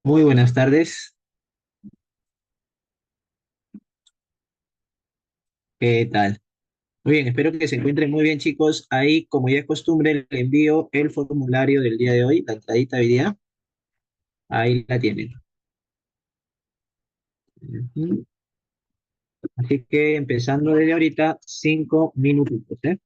Muy buenas tardes. ¿Qué tal? Muy bien, espero que se encuentren muy bien, chicos. Ahí, como ya es costumbre, le envío el formulario del día de hoy, la entradita de hoy día. Ahí la tienen. Ujú. Así que empezando desde ahorita, 5 minutitos, ¿eh?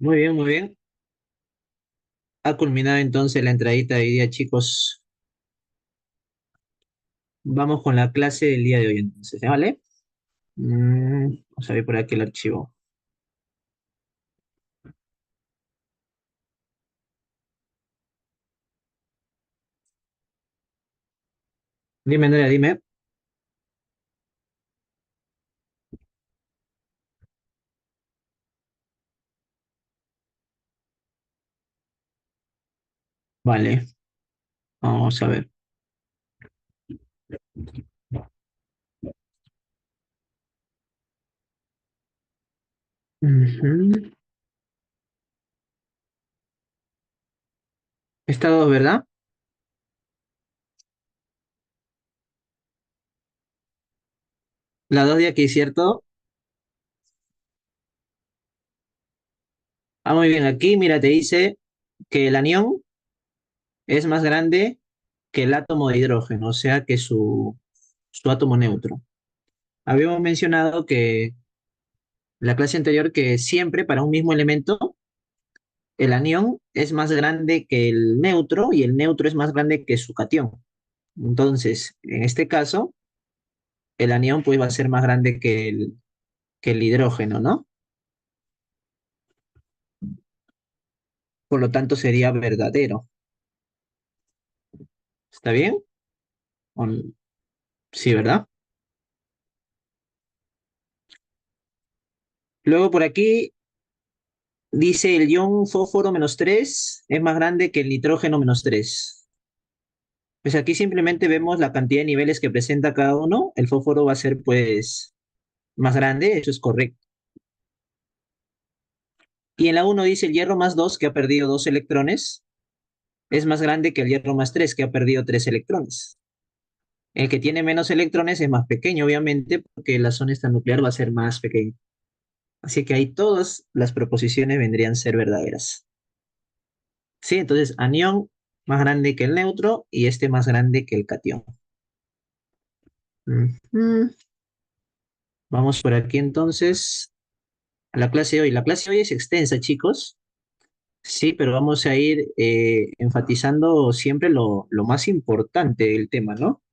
Muy bien, muy bien. Ha culminado entonces la entradita de hoy día, chicos. Vamos con la clase del día de hoy entonces, ¿vale? Vamos a ver por aquí el archivo. Dime, Andrea, dime. Vale, vamos a ver. Ujú. Esta dos, ¿verdad? La dos de aquí, ¿cierto? Ah, muy bien. Aquí, mira, te dice que el anión es más grande que el átomo de hidrógeno, o sea que su átomo neutro. Habíamos mencionado que en la clase anterior que siempre para un mismo elemento el anión es más grande que el neutro y el neutro es más grande que su catión. Entonces, en este caso, el anión pues va a ser más grande que el hidrógeno, ¿no? Por lo tanto, sería verdadero. ¿Está bien? ¿O sí, ¿verdad? Luego por aquí dice el ion fósforo -3 es más grande que el nitrógeno -3. Pues aquí simplemente vemos la cantidad de niveles que presenta cada uno. El fósforo va a ser pues más grande, eso es correcto. Y en la uno dice el hierro +2 que ha perdido 2 electrones, es más grande que el hierro +3 que ha perdido 3 electrones. El que tiene menos electrones es más pequeño, obviamente, porque la zona extranuclear va a ser más pequeña. Así que ahí todas las proposiciones vendrían a ser verdaderas. Sí, entonces anión más grande que el neutro y este más grande que el catión. Ujú. Vamos por aquí entonces a la clase de hoy. La clase de hoy es extensa, chicos. Sí, pero vamos a ir enfatizando siempre lo más importante del tema, ¿no?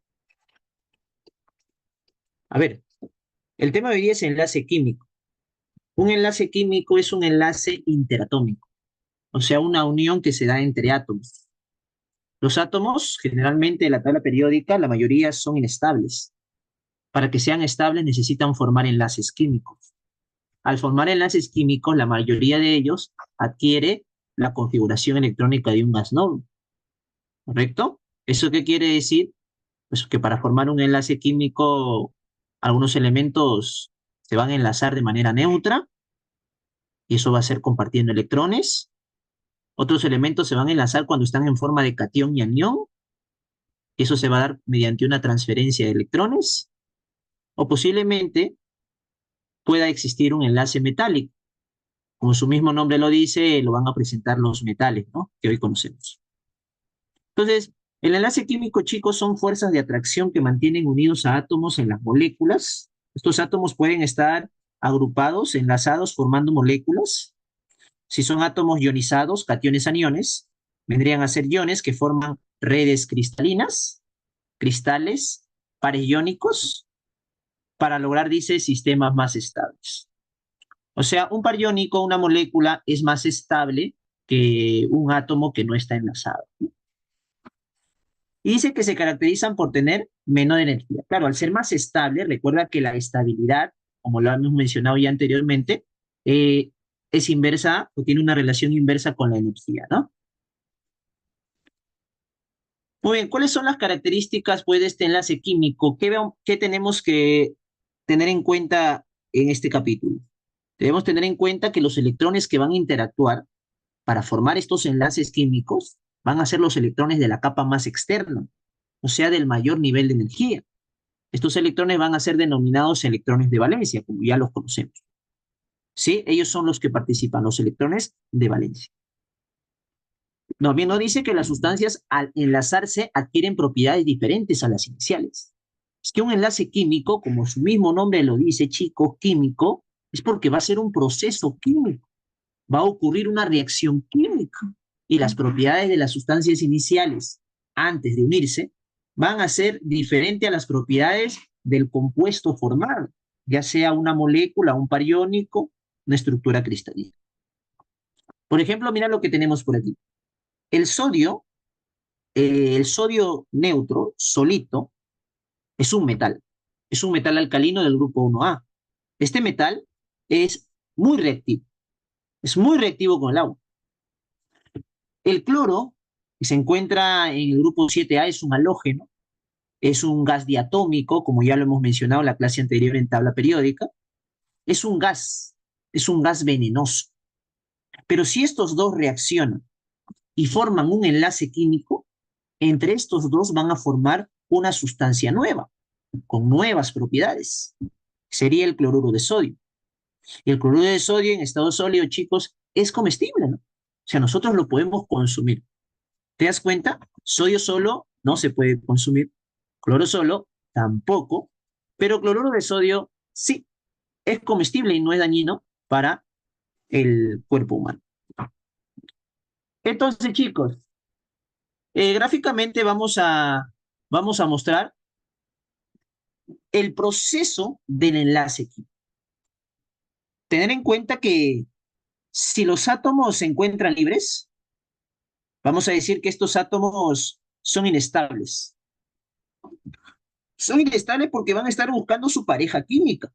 A ver, el tema de hoy día es enlace químico. Un enlace químico es un enlace interatómico, o sea, una unión que se da entre átomos. Los átomos, generalmente de la tabla periódica, la mayoría son inestables. Para que sean estables necesitan formar enlaces químicos. Al formar enlaces químicos, la mayoría de ellos adquiere la configuración electrónica de un gas noble, ¿correcto? ¿Eso qué quiere decir? Pues que para formar un enlace químico, algunos elementos se van a enlazar de manera neutra y eso va a ser compartiendo electrones. Otros elementos se van a enlazar cuando están en forma de catión y anión y eso se va a dar mediante una transferencia de electrones. O posiblemente pueda existir un enlace metálico. Como su mismo nombre lo dice, lo van a presentar los metales, ¿no? Que hoy conocemos. Entonces, el enlace químico, chicos, son fuerzas de atracción que mantienen unidos a átomos en las moléculas. Estos átomos pueden estar agrupados, enlazados, formando moléculas. Si son átomos ionizados, cationes aniones, vendrían a ser iones que forman redes cristalinas, cristales, pares iónicos, para lograr, dice, sistemas más estables. O sea, un par iónico, una molécula, es más estable que un átomo que no está enlazado. Y dice que se caracterizan por tener menor energía. Claro, al ser más estable, recuerda que la estabilidad, como lo hemos mencionado ya anteriormente, eh, es inversa o tiene una relación inversa con la energía, ¿no? Muy bien, ¿cuáles son las características pues, de este enlace químico? ¿Qué tenemos que tener en cuenta en este capítulo? Debemos tener en cuenta que los electrones que van a interactuar para formar estos enlaces químicos van a ser los electrones de la capa más externa, o sea, del mayor nivel de energía. Estos electrones van a ser denominados electrones de valencia, como ya los conocemos. ¿Sí? Ellos son los que participan, los electrones de valencia. No, bien, no dice que las sustancias al enlazarse adquieren propiedades diferentes a las iniciales. Es que un enlace químico, como su mismo nombre lo dice, chico, químico, es porque va a ser un proceso químico. va a ocurrir una reacción química y las propiedades de las sustancias iniciales antes de unirse van a ser diferentes a las propiedades del compuesto formado, ya sea una molécula, un par iónico, una estructura cristalina. Por ejemplo, mira lo que tenemos por aquí. El sodio neutro, solito, es un metal alcalino del grupo 1A. Este metal es muy reactivo, es muy reactivo con el agua. El cloro, que se encuentra en el grupo 7A, es un halógeno, es un gas diatómico, como ya lo hemos mencionado en la clase anterior en tabla periódica, es un gas, es un gas venenoso. Pero si estos dos reaccionan y forman un enlace químico, entre estos dos van a formar una sustancia nueva, con nuevas propiedades. Sería el cloruro de sodio. Y el cloruro de sodio en estado sólido, chicos, es comestible, ¿no? O sea, nosotros lo podemos consumir. ¿Te das cuenta? Sodio solo no se puede consumir. Cloro solo tampoco. Pero cloruro de sodio sí, es comestible y no es dañino para el cuerpo humano. Entonces, chicos, gráficamente vamos a mostrar el proceso del enlace químico. Tener en cuenta que si los átomos se encuentran libres, vamos a decir que estos átomos son inestables. Son inestables porque van a estar buscando su pareja química.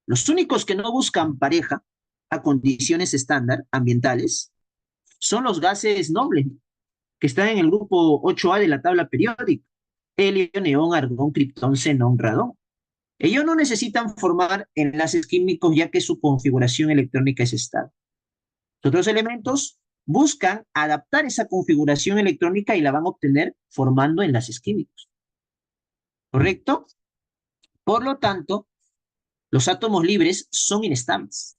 Los únicos que no buscan pareja a condiciones estándar ambientales son los gases nobles, que están en el grupo 8A de la tabla periódica: helio, neón, argón, criptón, xenón, radón. Ellos no necesitan formar enlaces químicos ya que su configuración electrónica es estable. Los otros elementos buscan adaptar esa configuración electrónica y la van a obtener formando enlaces químicos. ¿Correcto? Por lo tanto, los átomos libres son inestables.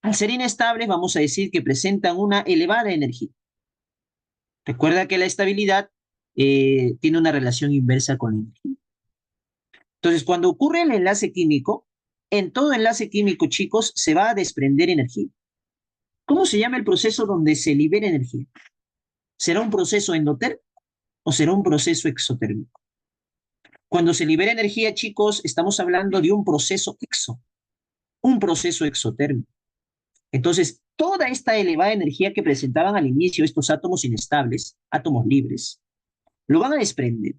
Al ser inestables, vamos a decir que presentan una elevada energía. Recuerda que la estabilidad tiene una relación inversa con la energía. Entonces, cuando ocurre el enlace químico, en todo enlace químico, chicos, se va a desprender energía. ¿Cómo se llama el proceso donde se libera energía? ¿Será un proceso endotérmico o será un proceso exotérmico? Cuando se libera energía, chicos, estamos hablando de un proceso exotérmico. Entonces, toda esta elevada energía que presentaban al inicio estos átomos inestables, átomos libres, lo van a desprender.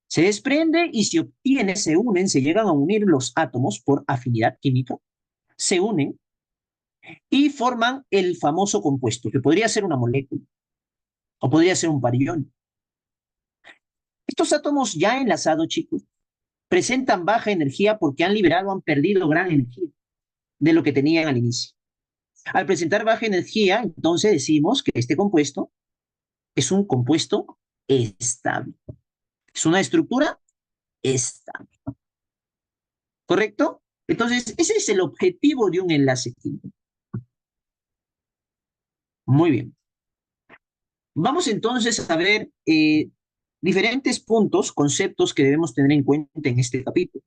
Se desprende y se obtiene, se unen, se llegan a unir los átomos por afinidad química, se unen y forman el famoso compuesto, que podría ser una molécula o podría ser un par iónico. Estos átomos ya enlazados, chicos, presentan baja energía porque han liberado, han perdido gran energía de lo que tenían al inicio. Al presentar baja energía, entonces decimos que este compuesto es un compuesto estable. Es una estructura estable. ¿Correcto? Entonces, ese es el objetivo de un enlace químico. Muy bien. Vamos entonces a ver diferentes puntos, conceptos que debemos tener en cuenta en este capítulo.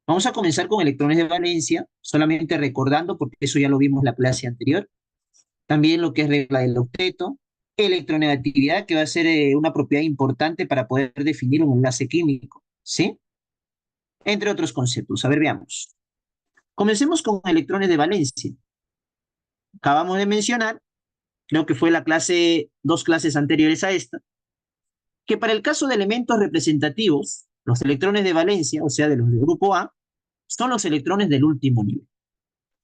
Vamos a comenzar con electrones de valencia, solamente recordando, porque eso ya lo vimos en la clase anterior. También lo que es regla del octeto, electronegatividad, que va a ser una propiedad importante para poder definir un enlace químico, ¿sí? Entre otros conceptos. A ver, veamos. Comencemos con electrones de valencia. Acabamos de mencionar, creo que fue la clase, dos clases anteriores a esta, que para el caso de elementos representativos, los electrones de valencia, o sea, de los del grupo A, son los electrones del último nivel.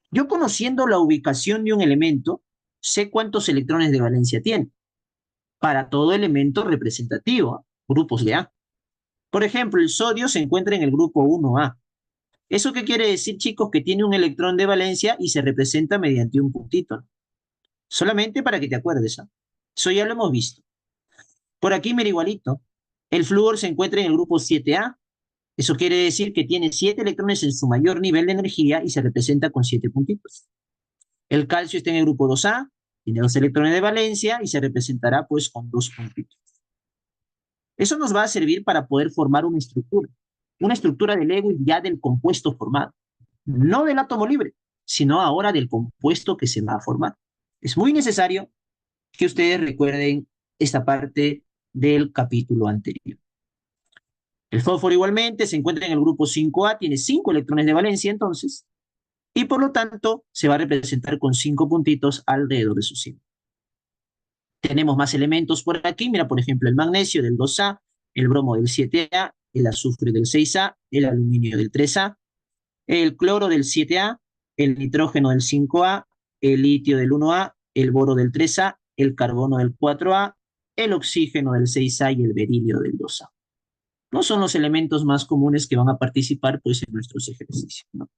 Yo, conociendo la ubicación de un elemento, sé cuántos electrones de valencia tiene para todo elemento representativo, grupos de A. Por ejemplo, el sodio se encuentra en el grupo 1A. ¿Eso qué quiere decir, chicos? Que tiene un electrón de valencia y se representa mediante un puntito, ¿no? Solamente para que te acuerdes, ¿no? Eso ya lo hemos visto. Por aquí, mira, igualito. El flúor se encuentra en el grupo 7A. Eso quiere decir que tiene 7 electrones en su mayor nivel de energía y se representa con 7 puntitos. El calcio está en el grupo 2A, tiene 2 electrones de valencia y se representará pues con 2 puntitos. Eso nos va a servir para poder formar una estructura de Lewis ya del compuesto formado, no del átomo libre, sino ahora del compuesto que se va a formar. Es muy necesario que ustedes recuerden esta parte del capítulo anterior. El fósforo igualmente se encuentra en el grupo 5A, tiene 5 electrones de valencia entonces, y por lo tanto se va a representar con 5 puntitos alrededor de su símbolo. Tenemos más elementos por aquí, mira, por ejemplo, el magnesio del 2A, el bromo del 7A, el azufre del 6A, el aluminio del 3A, el cloro del 7A, el nitrógeno del 5A, el litio del 1A, el boro del 3A, el carbono del 4A, el oxígeno del 6A y el berilio del 2A. No son los elementos más comunes que van a participar pues, en nuestros ejercicios, ¿no?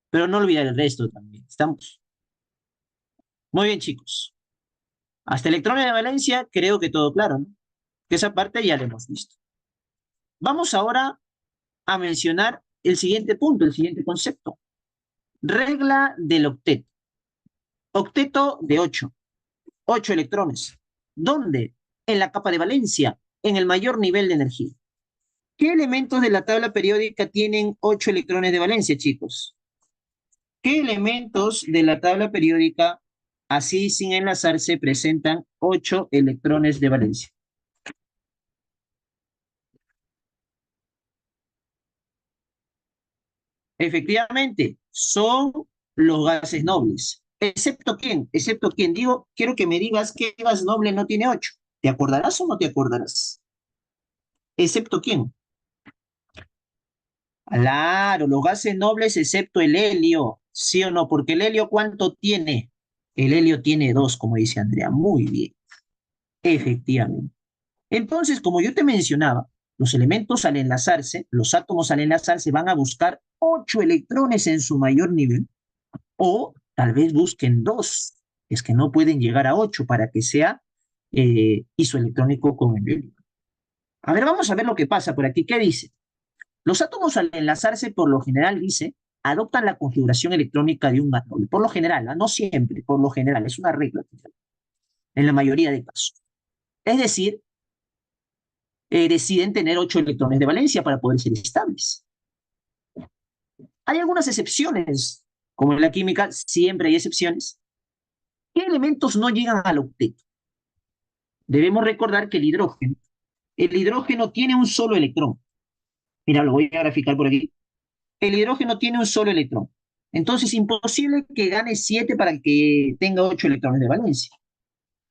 Pero no olvidar el resto también. ¿Estamos? Muy bien, chicos. Hasta electrones de valencia, creo que todo claro, ¿no? Que esa parte ya la hemos visto. Vamos ahora a mencionar el siguiente punto, el siguiente concepto. Regla del octeto. Octeto de 8. 8 electrones. ¿Dónde? En la capa de valencia, en el mayor nivel de energía. ¿Qué elementos de la tabla periódica tienen 8 electrones de valencia, chicos? ¿Qué elementos de la tabla periódica, así sin enlazarse, presentan 8 electrones de valencia? Efectivamente, son los gases nobles. ¿Excepto quién? ¿Excepto quién? Digo, quiero que me digas qué gas noble no tiene 8. ¿Te acordarás o no te acordarás? ¿Excepto quién? Claro, los gases nobles excepto el helio, ¿sí o no? Porque el helio, ¿cuánto tiene? El helio tiene 2, como dice Andrea. Muy bien, efectivamente. Entonces, como yo te mencionaba, los elementos al enlazarse, los átomos al enlazarse van a buscar 8 electrones en su mayor nivel, o tal vez busquen 2, es que no pueden llegar a 8 para que sea isoelectrónico con el helio. A ver, vamos a ver lo que pasa por aquí. ¿Qué dice? Los átomos al enlazarse, por lo general, dice, adoptan la configuración electrónica de un átomo. Por lo general, ¿no? No siempre, por lo general, es una regla en la mayoría de casos. Es decir, deciden tener 8 electrones de valencia para poder ser estables. Hay algunas excepciones, como en la química siempre hay excepciones. ¿Qué elementos no llegan al octeto? Debemos recordar que el hidrógeno tiene un solo electrón. Mira, lo voy a graficar por aquí. El hidrógeno tiene un solo electrón. Entonces, es imposible que gane 7 para que tenga 8 electrones de valencia.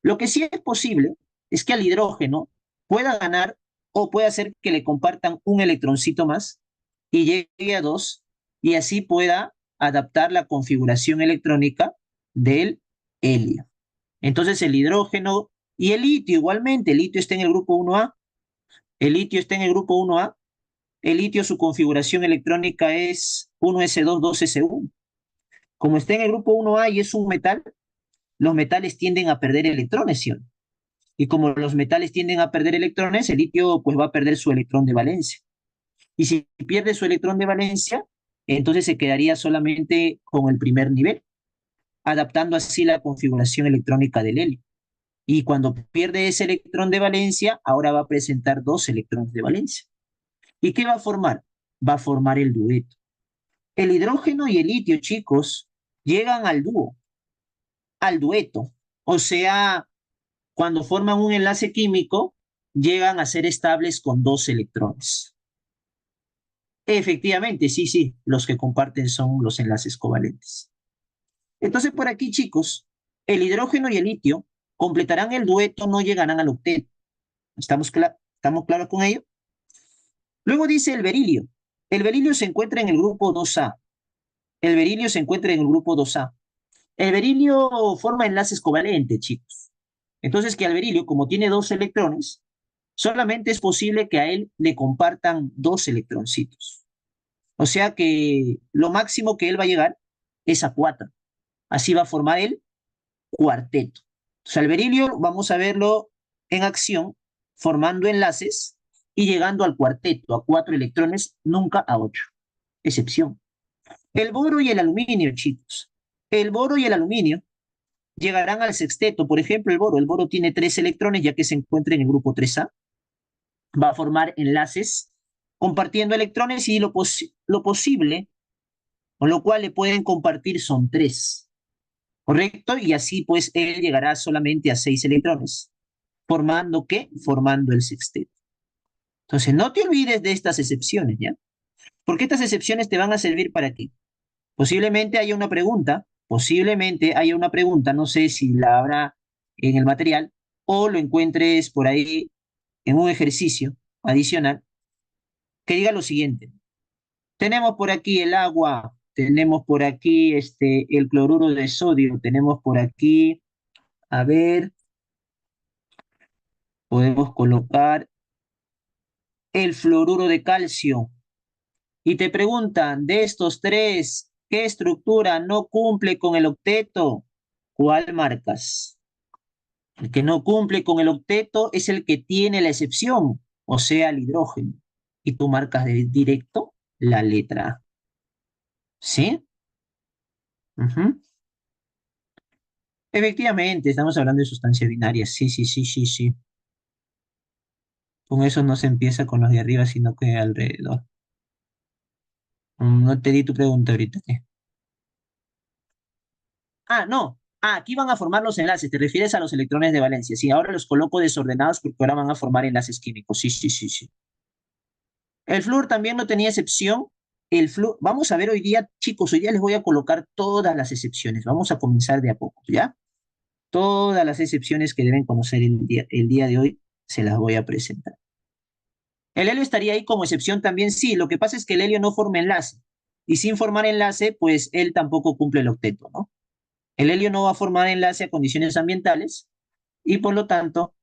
Lo que sí es posible es que al hidrógeno pueda ganar o pueda hacer que le compartan un electroncito más y llegue a 2 y así pueda adaptar la configuración electrónica del helio. Entonces el hidrógeno y el litio igualmente, el litio está en el grupo 1A, el litio está en el grupo 1A, el litio su configuración electrónica es 1s2, 2s1. Como está en el grupo 1A y es un metal, los metales tienden a perder electrones, ¿sí? Y como los metales tienden a perder electrones, el litio pues va a perder su electrón de valencia. Y si pierde su electrón de valencia, entonces se quedaría solamente con el primer nivel, adaptando así la configuración electrónica del helio. Y cuando pierde ese electrón de valencia, ahora va a presentar 2 electrones de valencia. ¿Y qué va a formar? Va a formar el dueto. El hidrógeno y el litio, chicos, llegan al dúo, al dueto. O sea, cuando forman un enlace químico, llegan a ser estables con 2 electrones. Efectivamente, sí, sí, los que comparten son los enlaces covalentes. Entonces, por aquí, chicos, el hidrógeno y el litio completarán el dueto, no llegarán al octeto. ¿Estamos claros con ello? Luego dice el berilio. El berilio se encuentra en el grupo 2A. El berilio se encuentra en el grupo 2A. El berilio forma enlaces covalentes, chicos. Entonces, que al berilio, como tiene 2 electrones, solamente es posible que a él le compartan 2 electroncitos. O sea que lo máximo que él va a llegar es a 4. Así va a formar el cuarteto. O sea, el berilio vamos a verlo en acción, formando enlaces y llegando al cuarteto, a 4 electrones, nunca a 8. Excepción. El boro y el aluminio, chicos. El boro y el aluminio llegarán al sexteto. Por ejemplo, el boro tiene 3 electrones, ya que se encuentra en el grupo 3A. Va a formar enlaces compartiendo electrones y lo posible, con lo cual le pueden compartir son 3. ¿correcto? Y así pues él llegará solamente a 6 electrones. ¿Formando qué? Formando el sexteto. Entonces, no te olvides de estas excepciones, ¿ya? Porque estas excepciones te van a servir para qué. Posiblemente haya una pregunta, no sé si la habrá en el material o lo encuentres por ahí en un ejercicio adicional que diga lo siguiente. Tenemos por aquí el agua, tenemos por aquí el cloruro de sodio, tenemos por aquí, a ver, podemos colocar el fluoruro de calcio. Y te preguntan, de estos tres, ¿qué estructura no cumple con el octeto? ¿Cuál marcas? El que no cumple con el octeto es el que tiene la excepción, o sea, el hidrógeno. Y tú marcas de directo la letra A. ¿Sí? Ujú. Efectivamente, estamos hablando de sustancias binarias. Sí, sí, sí, sí, sí. Con eso no se empieza con los de arriba, sino que alrededor. No te di tu pregunta ahorita. ¿Qué? Ah, no. Ah, aquí van a formar los enlaces. Te refieres a los electrones de valencia. Sí, ahora los coloco desordenados porque ahora van a formar enlaces químicos. Sí, sí, sí, sí. El flúor también no tenía excepción. El flúor, vamos a ver hoy día, chicos, hoy día les voy a colocar todas las excepciones. Vamos a comenzar de a poco, ¿ya? Todas las excepciones que deben conocer el día de hoy se las voy a presentar. El helio estaría ahí como excepción también, sí. Lo que pasa es que el helio no forma enlace. Y sin formar enlace, pues él tampoco cumple el octeto, ¿no? El helio no va a formar enlace a condiciones ambientales y por lo tanto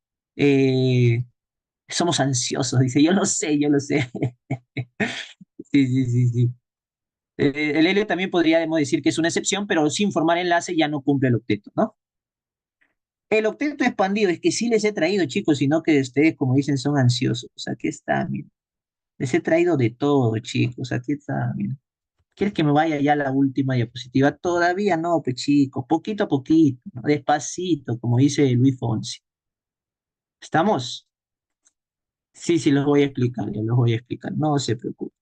somos ansiosos. Dice, yo lo sé, yo lo sé. Sí, sí, sí, sí. El helio también podríamos decir que es una excepción, pero sin formar enlace ya no cumple el octeto, ¿no? El octeto expandido, es que sí les he traído, chicos, sino que ustedes, como dicen, son ansiosos. Aquí está, mira. Les he traído de todo, chicos. Aquí está, mira. ¿Quieres que me vaya ya a la última diapositiva? Todavía no, pues chicos, poquito a poquito, ¿no? Despacito, como dice Luis Fonsi. ¿Estamos? Sí, sí, los voy a explicar, ya los voy a explicar, no se preocupe.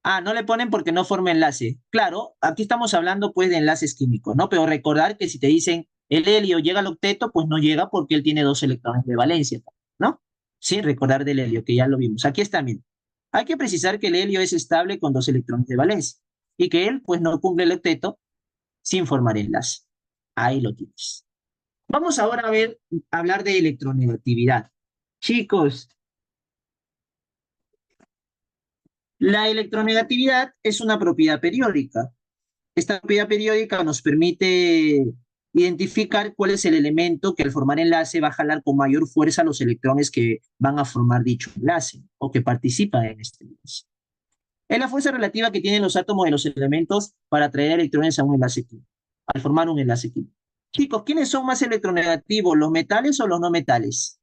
Ah, no le ponen porque no forma enlace. Claro, aquí estamos hablando pues de enlaces químicos, ¿no? Pero recordar que si te dicen el helio llega al octeto, pues no llega porque él tiene 2 electrones de valencia, ¿no? Sí, recordar del helio, que ya lo vimos. Aquí está, bien. Hay que precisar que el helio es estable con 2 electrones de valencia y que él pues no cumple el octeto sin formar enlace. Ahí lo tienes. Vamos ahora a ver, hablar de electronegatividad. Chicos, la electronegatividad es una propiedad periódica. Esta propiedad periódica nos permite identificar cuál es el elemento que al formar enlace va a jalar con mayor fuerza los electrones que van a formar dicho enlace o que participan en este enlace. Es la fuerza relativa que tienen los átomos de los elementos para atraer electrones a un enlace químico, al formar un enlace químico. Chicos, ¿quiénes son más electronegativos, los metales o los no metales?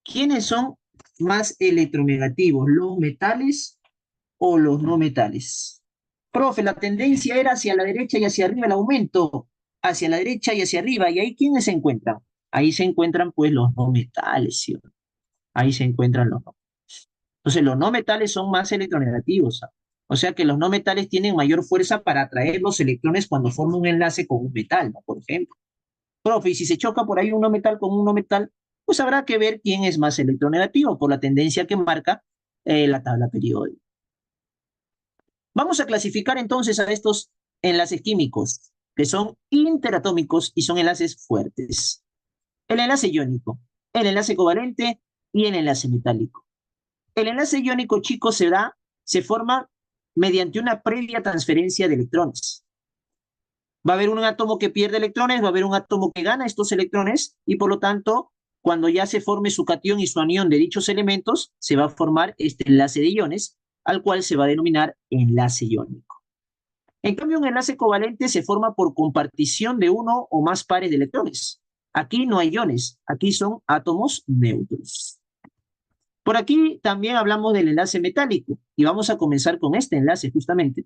¿Quiénes son más electronegativos, los metales o los no metales? Profe, la tendencia era hacia la derecha y hacia arriba el aumento, hacia la derecha y hacia arriba. ¿Y ahí quiénes se encuentran? Ahí se encuentran pues los no metales, ¿sí? Ahí se encuentran los no. Entonces los no metales son más electronegativos, ¿sabes? O sea que los no metales tienen mayor fuerza para atraer los electrones cuando forman un enlace con un metal, ¿no? Por ejemplo. Profe, y si se choca por ahí un no metal con un no metal, pues habrá que ver quién es más electronegativo por la tendencia que marca la tabla periódica. Vamos a clasificar entonces a estos enlaces químicos, que son interatómicos y son enlaces fuertes. El enlace iónico, el enlace covalente y el enlace metálico. El enlace iónico, chicos, se forma mediante una previa transferencia de electrones. Va a haber un átomo que pierde electrones, va a haber un átomo que gana estos electrones y por lo tanto, cuando ya se forme su cation y su anión de dichos elementos, se va a formar este enlace de iones, al cual se va a denominar enlace iónico. En cambio, un enlace covalente se forma por compartición de uno o más pares de electrones. Aquí no hay iones, aquí son átomos neutros. Por aquí también hablamos del enlace metálico y vamos a comenzar con este enlace justamente.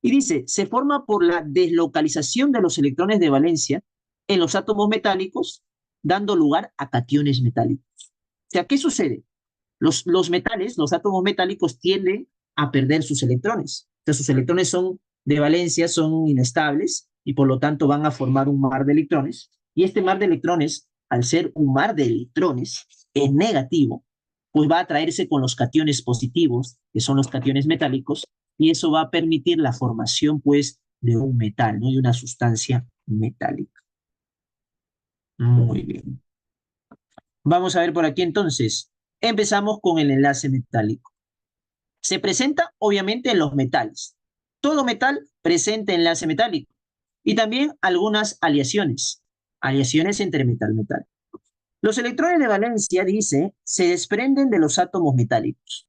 Y dice, se forma por la deslocalización de los electrones de valencia en los átomos metálicos, dando lugar a cationes metálicos. O sea, ¿qué sucede? Los metales, los átomos metálicos tienden a perder sus electrones. Entonces sus electrones son de valencia, son inestables y por lo tanto van a formar un mar de electrones. Y este mar de electrones, al ser un mar de electrones, es negativo, pues va a atraerse con los cationes positivos, que son los cationes metálicos, y eso va a permitir la formación, pues, de un metal, ¿no? De una sustancia metálica. Muy bien. Vamos a ver por aquí entonces. Empezamos con el enlace metálico. Se presenta obviamente en los metales. Todo metal presenta enlace metálico y también algunas aleaciones entre metal-metal. Los electrones de valencia, dice, se desprenden de los átomos metálicos.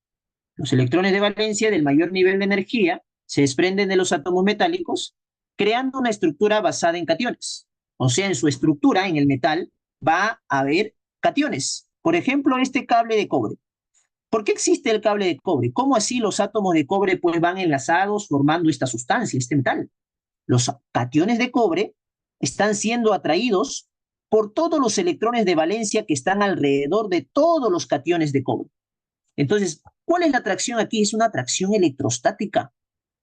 Los electrones de valencia del mayor nivel de energía se desprenden de los átomos metálicos, creando una estructura basada en cationes. O sea, en su estructura, en el metal, va a haber cationes. Por ejemplo, este cable de cobre. ¿Por qué existe el cable de cobre? ¿Cómo así los átomos de cobre pues van enlazados formando esta sustancia, este metal? Los cationes de cobre están siendo atraídos por todos los electrones de valencia que están alrededor de todos los cationes de cobre. Entonces, ¿cuál es la atracción aquí? Es una atracción electrostática.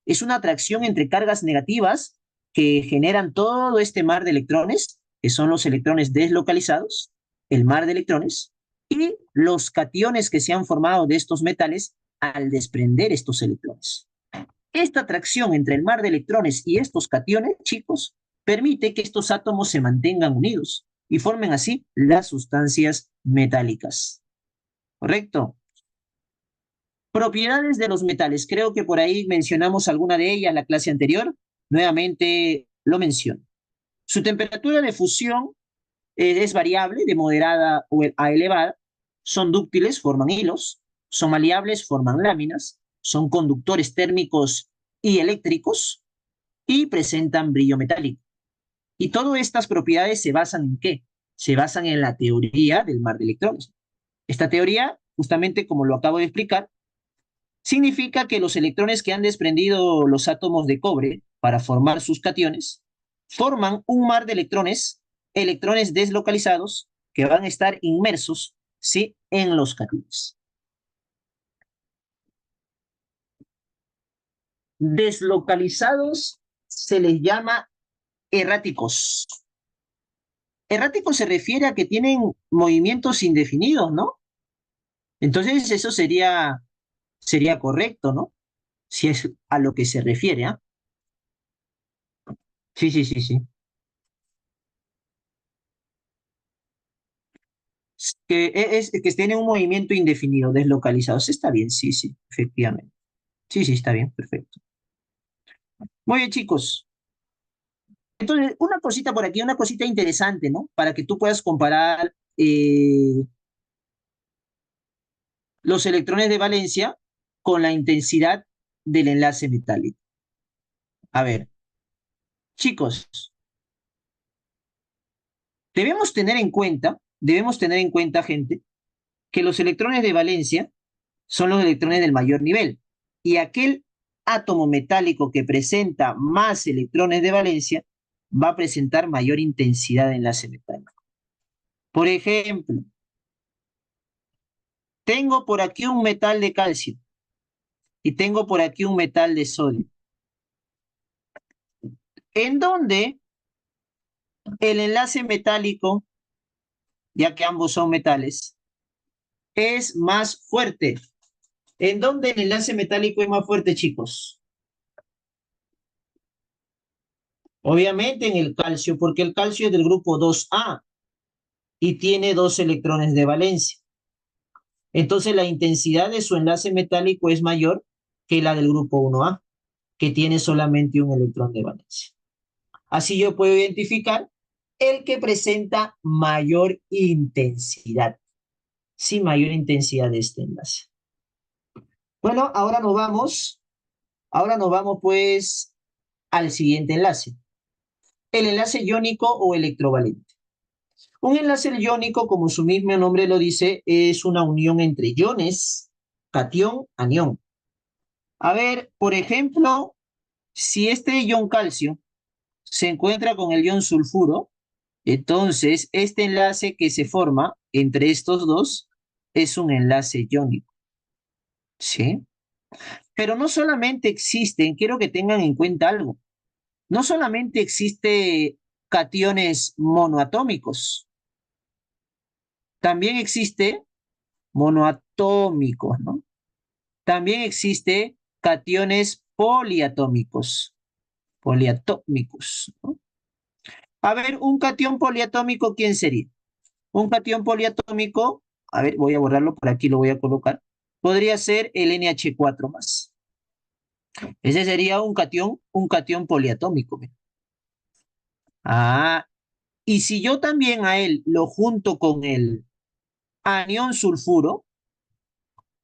Es una atracción entre cargas negativas que generan todo este mar de electrones, que son los electrones deslocalizados, el mar de electrones, y los cationes que se han formado de estos metales al desprender estos electrones. Esta atracción entre el mar de electrones y estos cationes, chicos, permite que estos átomos se mantengan unidos y formen así las sustancias metálicas. ¿Correcto? Propiedades de los metales. Creo que por ahí mencionamos alguna de ellas en la clase anterior. Nuevamente lo menciono. Su temperatura de fusión es variable, de moderada a elevada. Son dúctiles, forman hilos. Son maleables, forman láminas. Son conductores térmicos y eléctricos. Y presentan brillo metálico. Y todas estas propiedades se basan ¿en qué? Se basan en la teoría del mar de electrones. Esta teoría, justamente como lo acabo de explicar, significa que los electrones que han desprendido los átomos de cobre para formar sus cationes forman un mar de electrones, electrones deslocalizados, que van a estar inmersos, ¿sí?, en los cationes. Deslocalizados se les llama erráticos. Errático se refiere a que tienen movimientos indefinidos, ¿no? Entonces eso sería correcto, ¿no? Si es a lo que se refiere, ¿ah? Sí, sí, sí, sí. Que tiene un movimiento indefinido, deslocalizado. Sí, está bien, sí, sí, efectivamente. Sí, sí, está bien, perfecto. Muy bien, chicos. Entonces, una cosita por aquí, una cosita interesante, ¿no? Para que tú puedas comparar los electrones de valencia con la intensidad del enlace metálico. A ver, chicos, debemos tener en cuenta, gente, que los electrones de valencia son los electrones del mayor nivel. Y aquel átomo metálico que presenta más electrones de valencia va a presentar mayor intensidad de enlace metálico. Por ejemplo, tengo por aquí un metal de calcio y tengo por aquí un metal de sodio, en donde el enlace metálico, ya que ambos son metales, es más fuerte. ¿En dónde el enlace metálico es más fuerte, chicos? Obviamente en el calcio, porque el calcio es del grupo 2A y tiene 2 electrones de valencia. Entonces la intensidad de su enlace metálico es mayor que la del grupo 1A, que tiene solamente un electrón de valencia. Así yo puedo identificar el que presenta mayor intensidad, sí, mayor intensidad de este enlace. Bueno, ahora nos vamos pues al siguiente enlace, el enlace iónico o electrovalente. Un enlace iónico, como su mismo nombre lo dice, es una unión entre iones, catión, anión. A ver, por ejemplo, si este ion calcio se encuentra con el ion sulfuro, entonces este enlace que se forma entre estos dos es un enlace iónico, ¿sí? Pero no solamente existen, quiero que tengan en cuenta algo, no solamente existe cationes monoatómicos, también existe monoatómicos, ¿no? También existe cationes poliatómicos, poliatómicos, ¿no? A ver, un catión poliatómico, ¿quién sería? Un catión poliatómico, a ver, voy a borrarlo, por aquí lo voy a colocar, podría ser el NH4 más. Ese sería un catión poliatómico. ¿Ve? Ah, y si yo también a él lo junto con el anión sulfuro,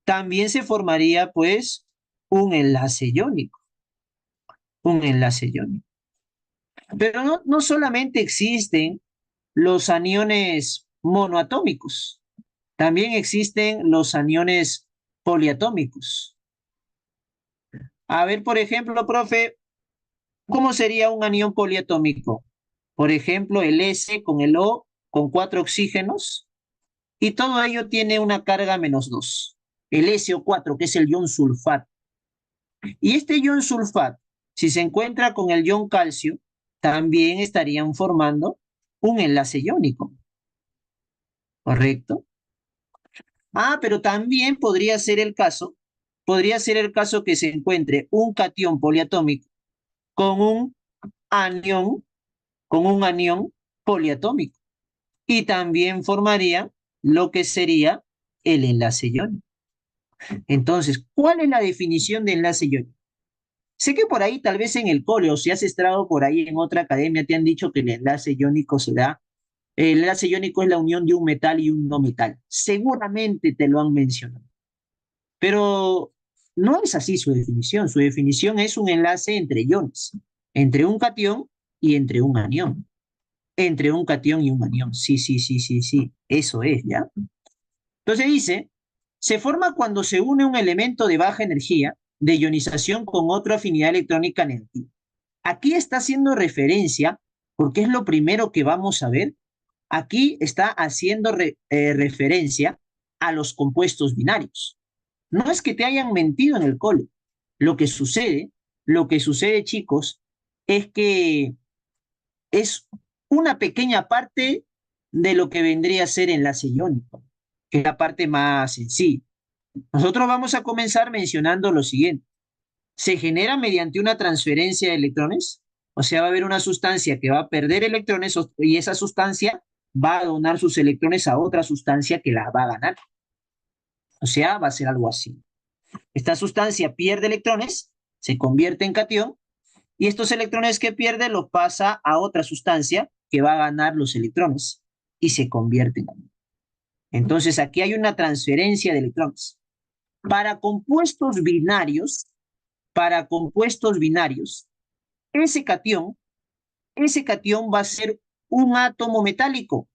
también se formaría pues un enlace iónico, un enlace iónico. Pero no solamente existen los aniones monoatómicos, también existen los aniones poliatómicos. A ver, por ejemplo, profe, ¿cómo sería un anión poliatómico? Por ejemplo, el S con el O con 4 oxígenos y todo ello tiene una carga -2. El SO4, que es el ion sulfato. Y este ion sulfato, si se encuentra con el ion calcio, también estarían formando un enlace iónico, ¿correcto? Ah, pero también podría ser el caso que se encuentre un catión poliatómico con un anión, con un anión poliatómico. Y también formaría lo que sería el enlace iónico. Entonces, ¿cuál es la definición de enlace iónico? Sé que por ahí, tal vez en el cole, o si has estado por ahí en otra academia, te han dicho que el enlace iónico se da. El enlace iónico es la unión de un metal y un no metal. Seguramente te lo han mencionado. Pero no es así su definición. Su definición es un enlace entre iones, entre un catión y entre un anión. Entre un catión y un anión. Sí, sí, sí, sí, sí. Eso es, ¿ya? Entonces dice, se forma cuando se une un elemento de baja energía de ionización con otra afinidad electrónica negativa. Aquí está haciendo referencia, porque es lo primero que vamos a ver, aquí está haciendo referencia a los compuestos binarios. No es que te hayan mentido en el cole. Lo que sucede, lo que sucede, chicos, es que es una pequeña parte de lo que vendría a ser enlace iónico, que es la parte más sencilla. Nosotros vamos a comenzar mencionando lo siguiente. Se genera mediante una transferencia de electrones, o sea, va a haber una sustancia que va a perder electrones y esa sustancia va a donar sus electrones a otra sustancia que la va a ganar. O sea, va a ser algo así. Esta sustancia pierde electrones, se convierte en catión, y estos electrones que pierde los pasa a otra sustancia que va a ganar los electrones y se convierte en anión. Entonces aquí hay una transferencia de electrones. Para compuestos binarios, para compuestos binarios, ese catión, ese catión va a ser un átomo metálico,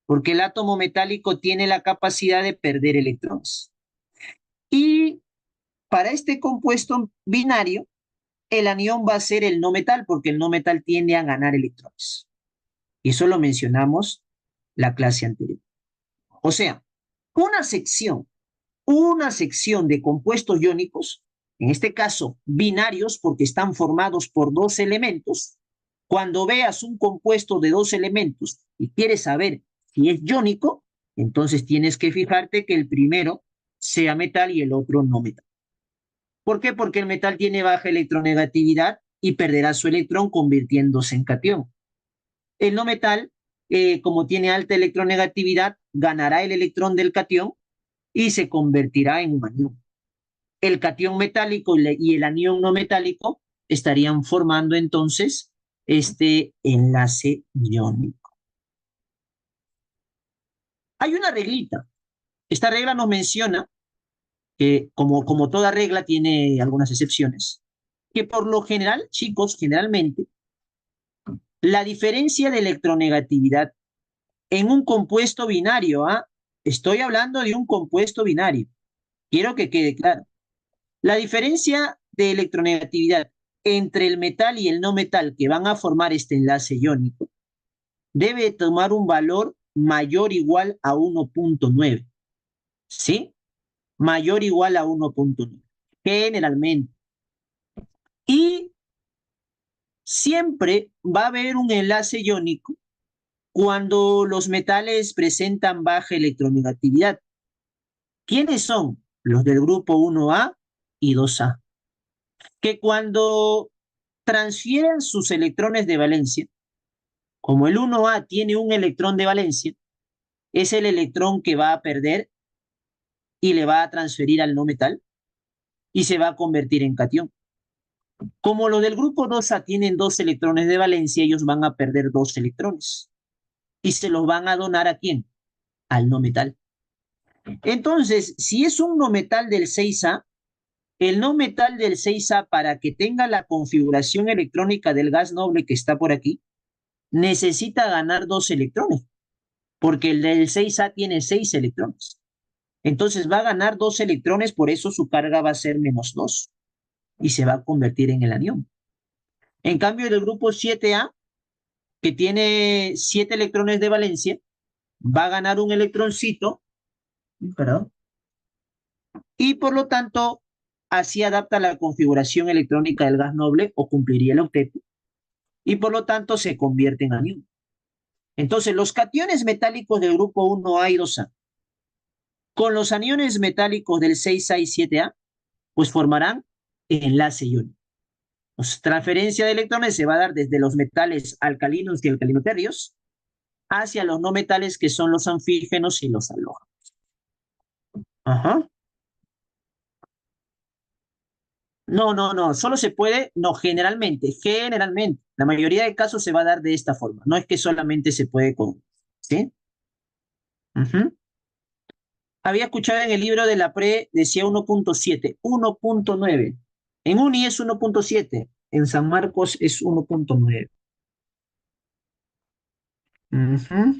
porque el átomo metálico tiene la capacidad de perder electrones. Y para este compuesto binario, el anión va a ser el no metal, porque el no metal tiende a ganar electrones. Y eso lo mencionamos la clase anterior. O sea, una sección, una sección de compuestos iónicos, en este caso binarios, porque están formados por dos elementos, cuando veas un compuesto de dos elementos y quieres saber si es iónico, entonces tienes que fijarte que el primero sea metal y el otro no metal. ¿Por qué? Porque el metal tiene baja electronegatividad y perderá su electrón convirtiéndose en catión. El no metal, como tiene alta electronegatividad, ganará el electrón del catión y se convertirá en un anión. El catión metálico y el anión no metálico estarían formando entonces este enlace iónico. Hay una reglita. Esta regla nos menciona que, como toda regla, tiene algunas excepciones, que por lo general, chicos, generalmente, la diferencia de electronegatividad en un compuesto binario, ¿ah? Estoy hablando de un compuesto binario. Quiero que quede claro. La diferencia de electronegatividad entre el metal y el no metal que van a formar este enlace iónico debe tomar un valor mayor o igual a 1.9. ¿Sí? Mayor o igual a 1.9. generalmente. Y siempre va a haber un enlace iónico cuando los metales presentan baja electronegatividad. ¿Quiénes son? Los del grupo 1A y 2A, que cuando transfieren sus electrones de valencia, como el 1A tiene un electrón de valencia, es el electrón que va a perder y le va a transferir al no metal y se va a convertir en catión. Como los del grupo 2A tienen dos electrones de valencia, ellos van a perder dos electrones y se los van a donar ¿a quién? Al no metal. Entonces, si es un no metal del 6A, el no metal del 6A, para que tenga la configuración electrónica del gas noble que está por aquí, necesita ganar dos electrones, porque el del 6A tiene 6 electrones. Entonces va a ganar dos electrones, por eso su carga va a ser -2 y se va a convertir en el anión. En cambio, del grupo 7A, que tiene 7 electrones de valencia, va a ganar un electroncito, perdón, y por lo tanto, así adapta la configuración electrónica del gas noble o cumpliría el octeto, y por lo tanto se convierte en anión. Entonces, los cationes metálicos del grupo 1A y 2A con los aniones metálicos del 6A y 7A, pues formarán enlace iónico. Pues, transferencia de electrones se va a dar desde los metales alcalinos y alcalinoterrios hacia los no metales que son los anfígenos y los halógenos. Ajá. No, no, no, solo se puede, no, generalmente, la mayoría de casos se va a dar de esta forma, no es que solamente se puede con, ¿sí? Ujú. Había escuchado en el libro de la PRE, decía 1.7, 1.9, en UNI es 1.7, en San Marcos es 1.9. Ujú.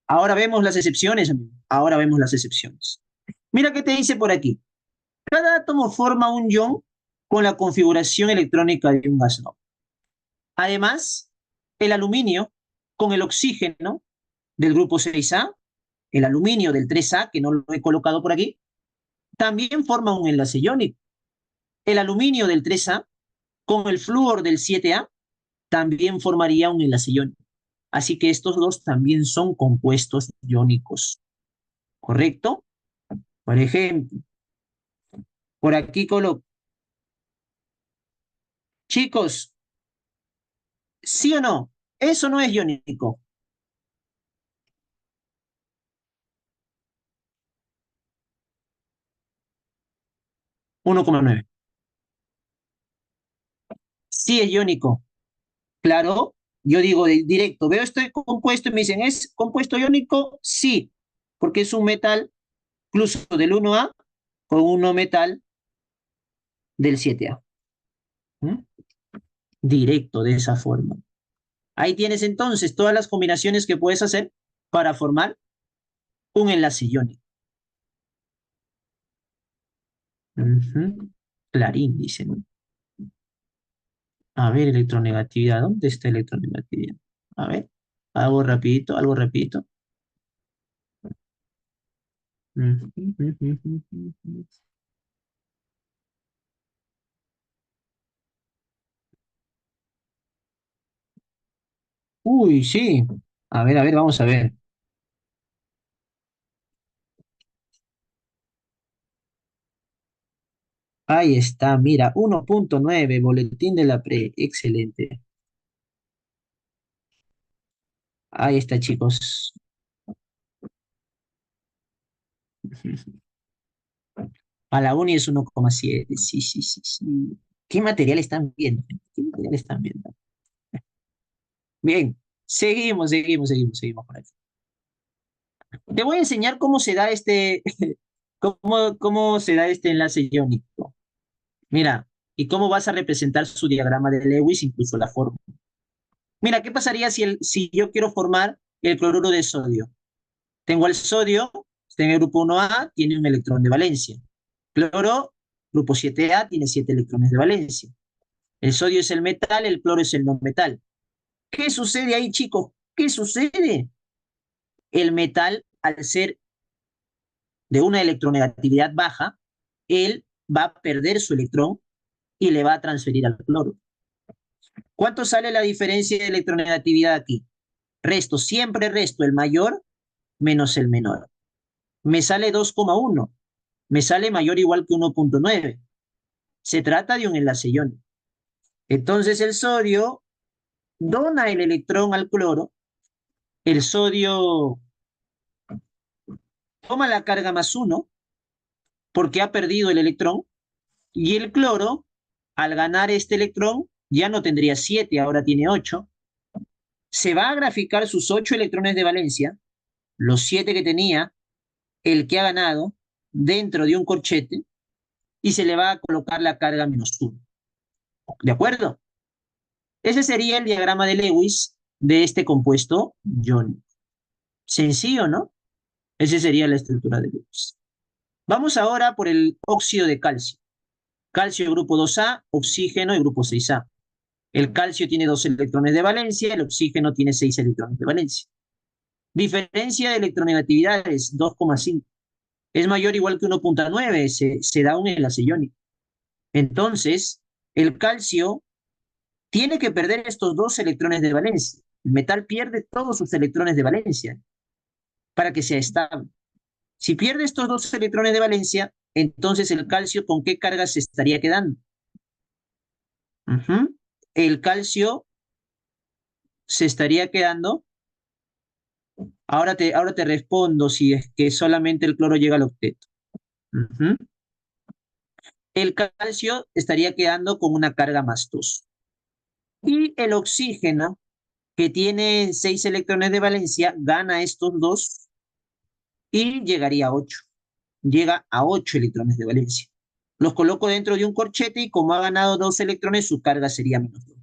Ahora vemos las excepciones, amigo. Ahora vemos las excepciones. Mira qué te dice por aquí. Cada átomo forma un ion con la configuración electrónica de un gas noble. Además, el aluminio con el oxígeno del grupo 6A, el aluminio del 3A, que no lo he colocado por aquí, también forma un enlace iónico. El aluminio del 3A con el flúor del 7A también formaría un enlace iónico. Así que estos dos también son compuestos iónicos. ¿Correcto? Por ejemplo, por aquí coloco. Chicos, ¿sí o no? Eso no es iónico. 1,9. Sí es iónico. Claro, yo digo directo, veo este compuesto y me dicen, ¿es compuesto iónico? Sí, porque es un metal incluso del 1A con un no metal del 7A. ¿Mm? Directo, de esa forma. Ahí tienes entonces todas las combinaciones que puedes hacer para formar un enlace iónico. Ujú. Clarín, dicen. A ver, electronegatividad. ¿Dónde está electronegatividad? A ver, algo rapidito, algo rapidito. Ujú, ujú, ujú, ujú. Uy, sí. A ver, vamos a ver. Ahí está, mira, 1.9, boletín de la pre. Excelente. Ahí está, chicos. A la uni es 1,7. Sí, sí, sí, sí. ¿Qué material están viendo? ¿Qué material están viendo? Bien, seguimos por aquí. Te voy a enseñar cómo se da cómo se da este enlace iónico. Mira, y cómo vas a representar su diagrama de Lewis, incluso la forma. Mira, ¿qué pasaría si yo quiero formar el cloruro de sodio? Tengo el sodio, está en el grupo 1A, tiene un electrón de valencia. Cloro, grupo 7A, tiene 7 electrones de valencia. El sodio es el metal, el cloro es el no metal. ¿Qué sucede ahí, chicos? ¿Qué sucede? El metal, al ser de una electronegatividad baja, él va a perder su electrón y le va a transferir al cloro. ¿Cuánto sale la diferencia de electronegatividad aquí? Resto, siempre resto el mayor menos el menor. Me sale 2,1. Me sale mayor o igual que 1,9. Se trata de un enlace iónico. Entonces el sodio dona el electrón al cloro. El sodio toma la carga +1 porque ha perdido el electrón. Y el cloro, al ganar este electrón, ya no tendría 7, ahora tiene 8. Se va a graficar sus 8 electrones de valencia, los 7 que tenía, el que ha ganado, dentro de un corchete, y se le va a colocar la carga -1. ¿De acuerdo? Ese sería el diagrama de Lewis de este compuesto iónico. Sencillo, ¿no? Esa sería la estructura de Lewis. Vamos ahora por el óxido de calcio. Calcio grupo 2A, oxígeno y grupo 6A. El calcio tiene 2 electrones de valencia, el oxígeno tiene 6 electrones de valencia. Diferencia de electronegatividades, 2,5. Es mayor o igual que 1,9, se da un enlace iónico. Entonces, el calcio tiene que perder estos 2 electrones de valencia. El metal pierde todos sus electrones de valencia para que sea estable. Si pierde estos 2 electrones de valencia, entonces el calcio, ¿con qué carga se estaría quedando? El calcio se estaría quedando. Ahora te respondo si es que solamente el cloro llega al octeto. El calcio estaría quedando con una carga +2. Y el oxígeno, que tiene 6 electrones de valencia, gana estos 2 y llegaría a 8. Llega a 8 electrones de valencia. Los coloco dentro de un corchete y como ha ganado 2 electrones, su carga sería -2.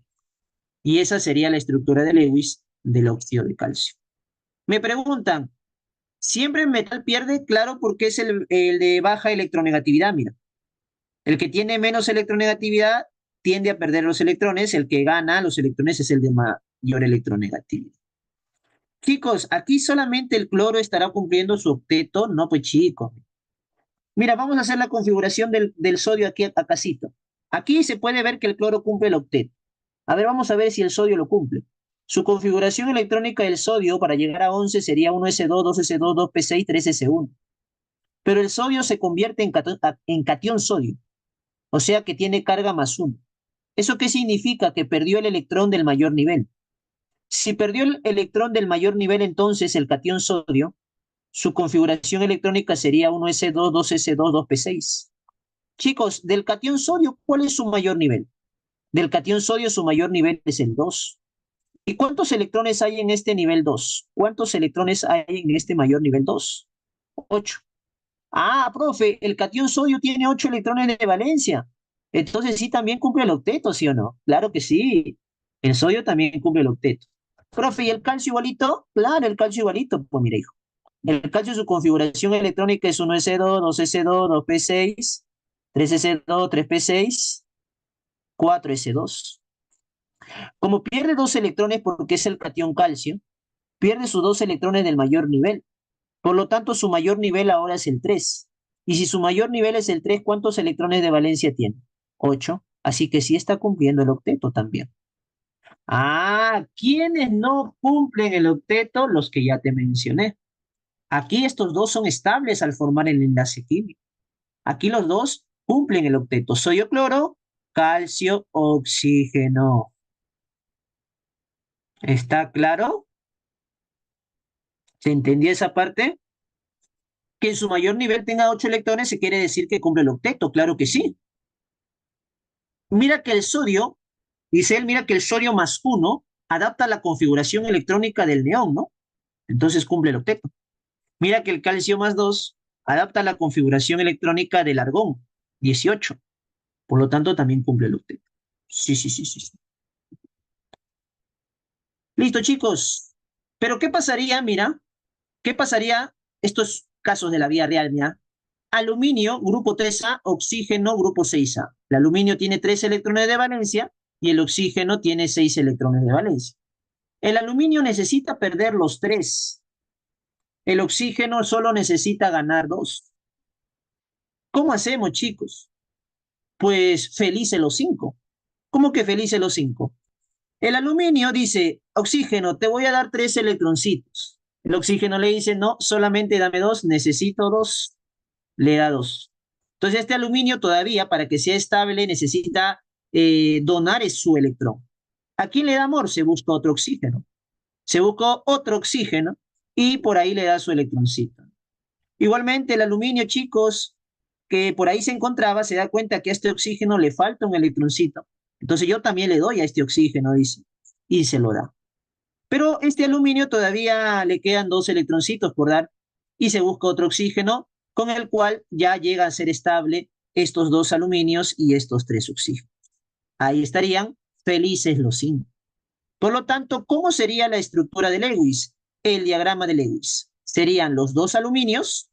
Y esa sería la estructura de Lewis del óxido de calcio. Me preguntan, ¿siempre el metal pierde? Claro, porque es el de baja electronegatividad, mira. El que tiene menos electronegatividad tiende a perder los electrones, el que gana los electrones es el de mayor electronegatividad. Chicos, aquí solamente el cloro estará cumpliendo su octeto, no pues chicos. Mira, vamos a hacer la configuración del sodio aquí acasito. Aquí se puede ver que el cloro cumple el octeto. A ver, vamos a ver si el sodio lo cumple. Su configuración electrónica del sodio para llegar a 11 sería 1s2, 2s2, 2p6, 3s1. Pero el sodio se convierte en catión sodio, o sea que tiene carga +1. ¿Eso qué significa? Que perdió el electrón del mayor nivel. Si perdió el electrón del mayor nivel, entonces el catión sodio, su configuración electrónica sería 1s2, 2s2, 2p6. Chicos, del catión sodio, ¿cuál es su mayor nivel? Del catión sodio su mayor nivel es el 2. ¿Y cuántos electrones hay en este nivel 2? ¿Cuántos electrones hay en este mayor nivel 2? 8. Ah, profe, el catión sodio tiene 8 electrones de valencia. Entonces sí también cumple el octeto, ¿sí o no? Claro que sí. El sodio también cumple el octeto. Profe, ¿y el calcio igualito? Claro, el calcio igualito. Pues mira, hijo. El calcio, su configuración electrónica es 1s2, 2s2, 2p6, 3s2, 3p6, 4s2. Como pierde 2 electrones porque es el catión calcio, pierde sus 2 electrones del mayor nivel. Por lo tanto, su mayor nivel ahora es el 3. Y si su mayor nivel es el 3, ¿cuántos electrones de valencia tiene? 8. Así que sí está cumpliendo el octeto también. Ah, ¿quiénes no cumplen el octeto? Los que ya te mencioné. Aquí estos dos son estables al formar el enlace químico. Aquí los dos cumplen el octeto. Sodio, cloro, calcio, oxígeno. ¿Está claro? ¿Se entendió esa parte? Que en su mayor nivel tenga 8 electrones, se quiere decir que cumple el octeto, claro que sí. Mira que el sodio, dice él, mira que el sodio +1 adapta la configuración electrónica del neón, ¿no? Entonces cumple el octeto. Mira que el calcio +2 adapta la configuración electrónica del argón, 18. Por lo tanto, también cumple el octeto. Sí, sí, sí, sí, sí. Listo, chicos. Pero ¿qué pasaría, mira? ¿Qué pasaría estos casos de la vida real, mira? Aluminio, grupo 3A, oxígeno, grupo 6A. El aluminio tiene 3 electrones de valencia y el oxígeno tiene 6 electrones de valencia. El aluminio necesita perder los 3. El oxígeno solo necesita ganar 2. ¿Cómo hacemos, chicos? Pues felices los cinco. ¿Cómo que felices los cinco? El aluminio dice, oxígeno, te voy a dar 3 electroncitos. El oxígeno le dice, no, solamente dame 2, necesito 2, le da 2. Entonces este aluminio todavía, para que sea estable, necesita donar su electrón. ¿A quién le da amor? Se busca otro oxígeno. Se buscó otro oxígeno y por ahí le da su electroncito. Igualmente el aluminio, chicos, que por ahí se encontraba, se da cuenta que a este oxígeno le falta un electroncito. Entonces yo también le doy a este oxígeno, dice, y se lo da. Pero este aluminio todavía le quedan 2 electroncitos por dar y se busca otro oxígeno con el cual ya llega a ser estable estos 2 aluminios y estos 3 oxígenos. Ahí estarían felices los 5. Por lo tanto, ¿cómo sería la estructura de Lewis? El diagrama de Lewis. Serían los dos aluminios,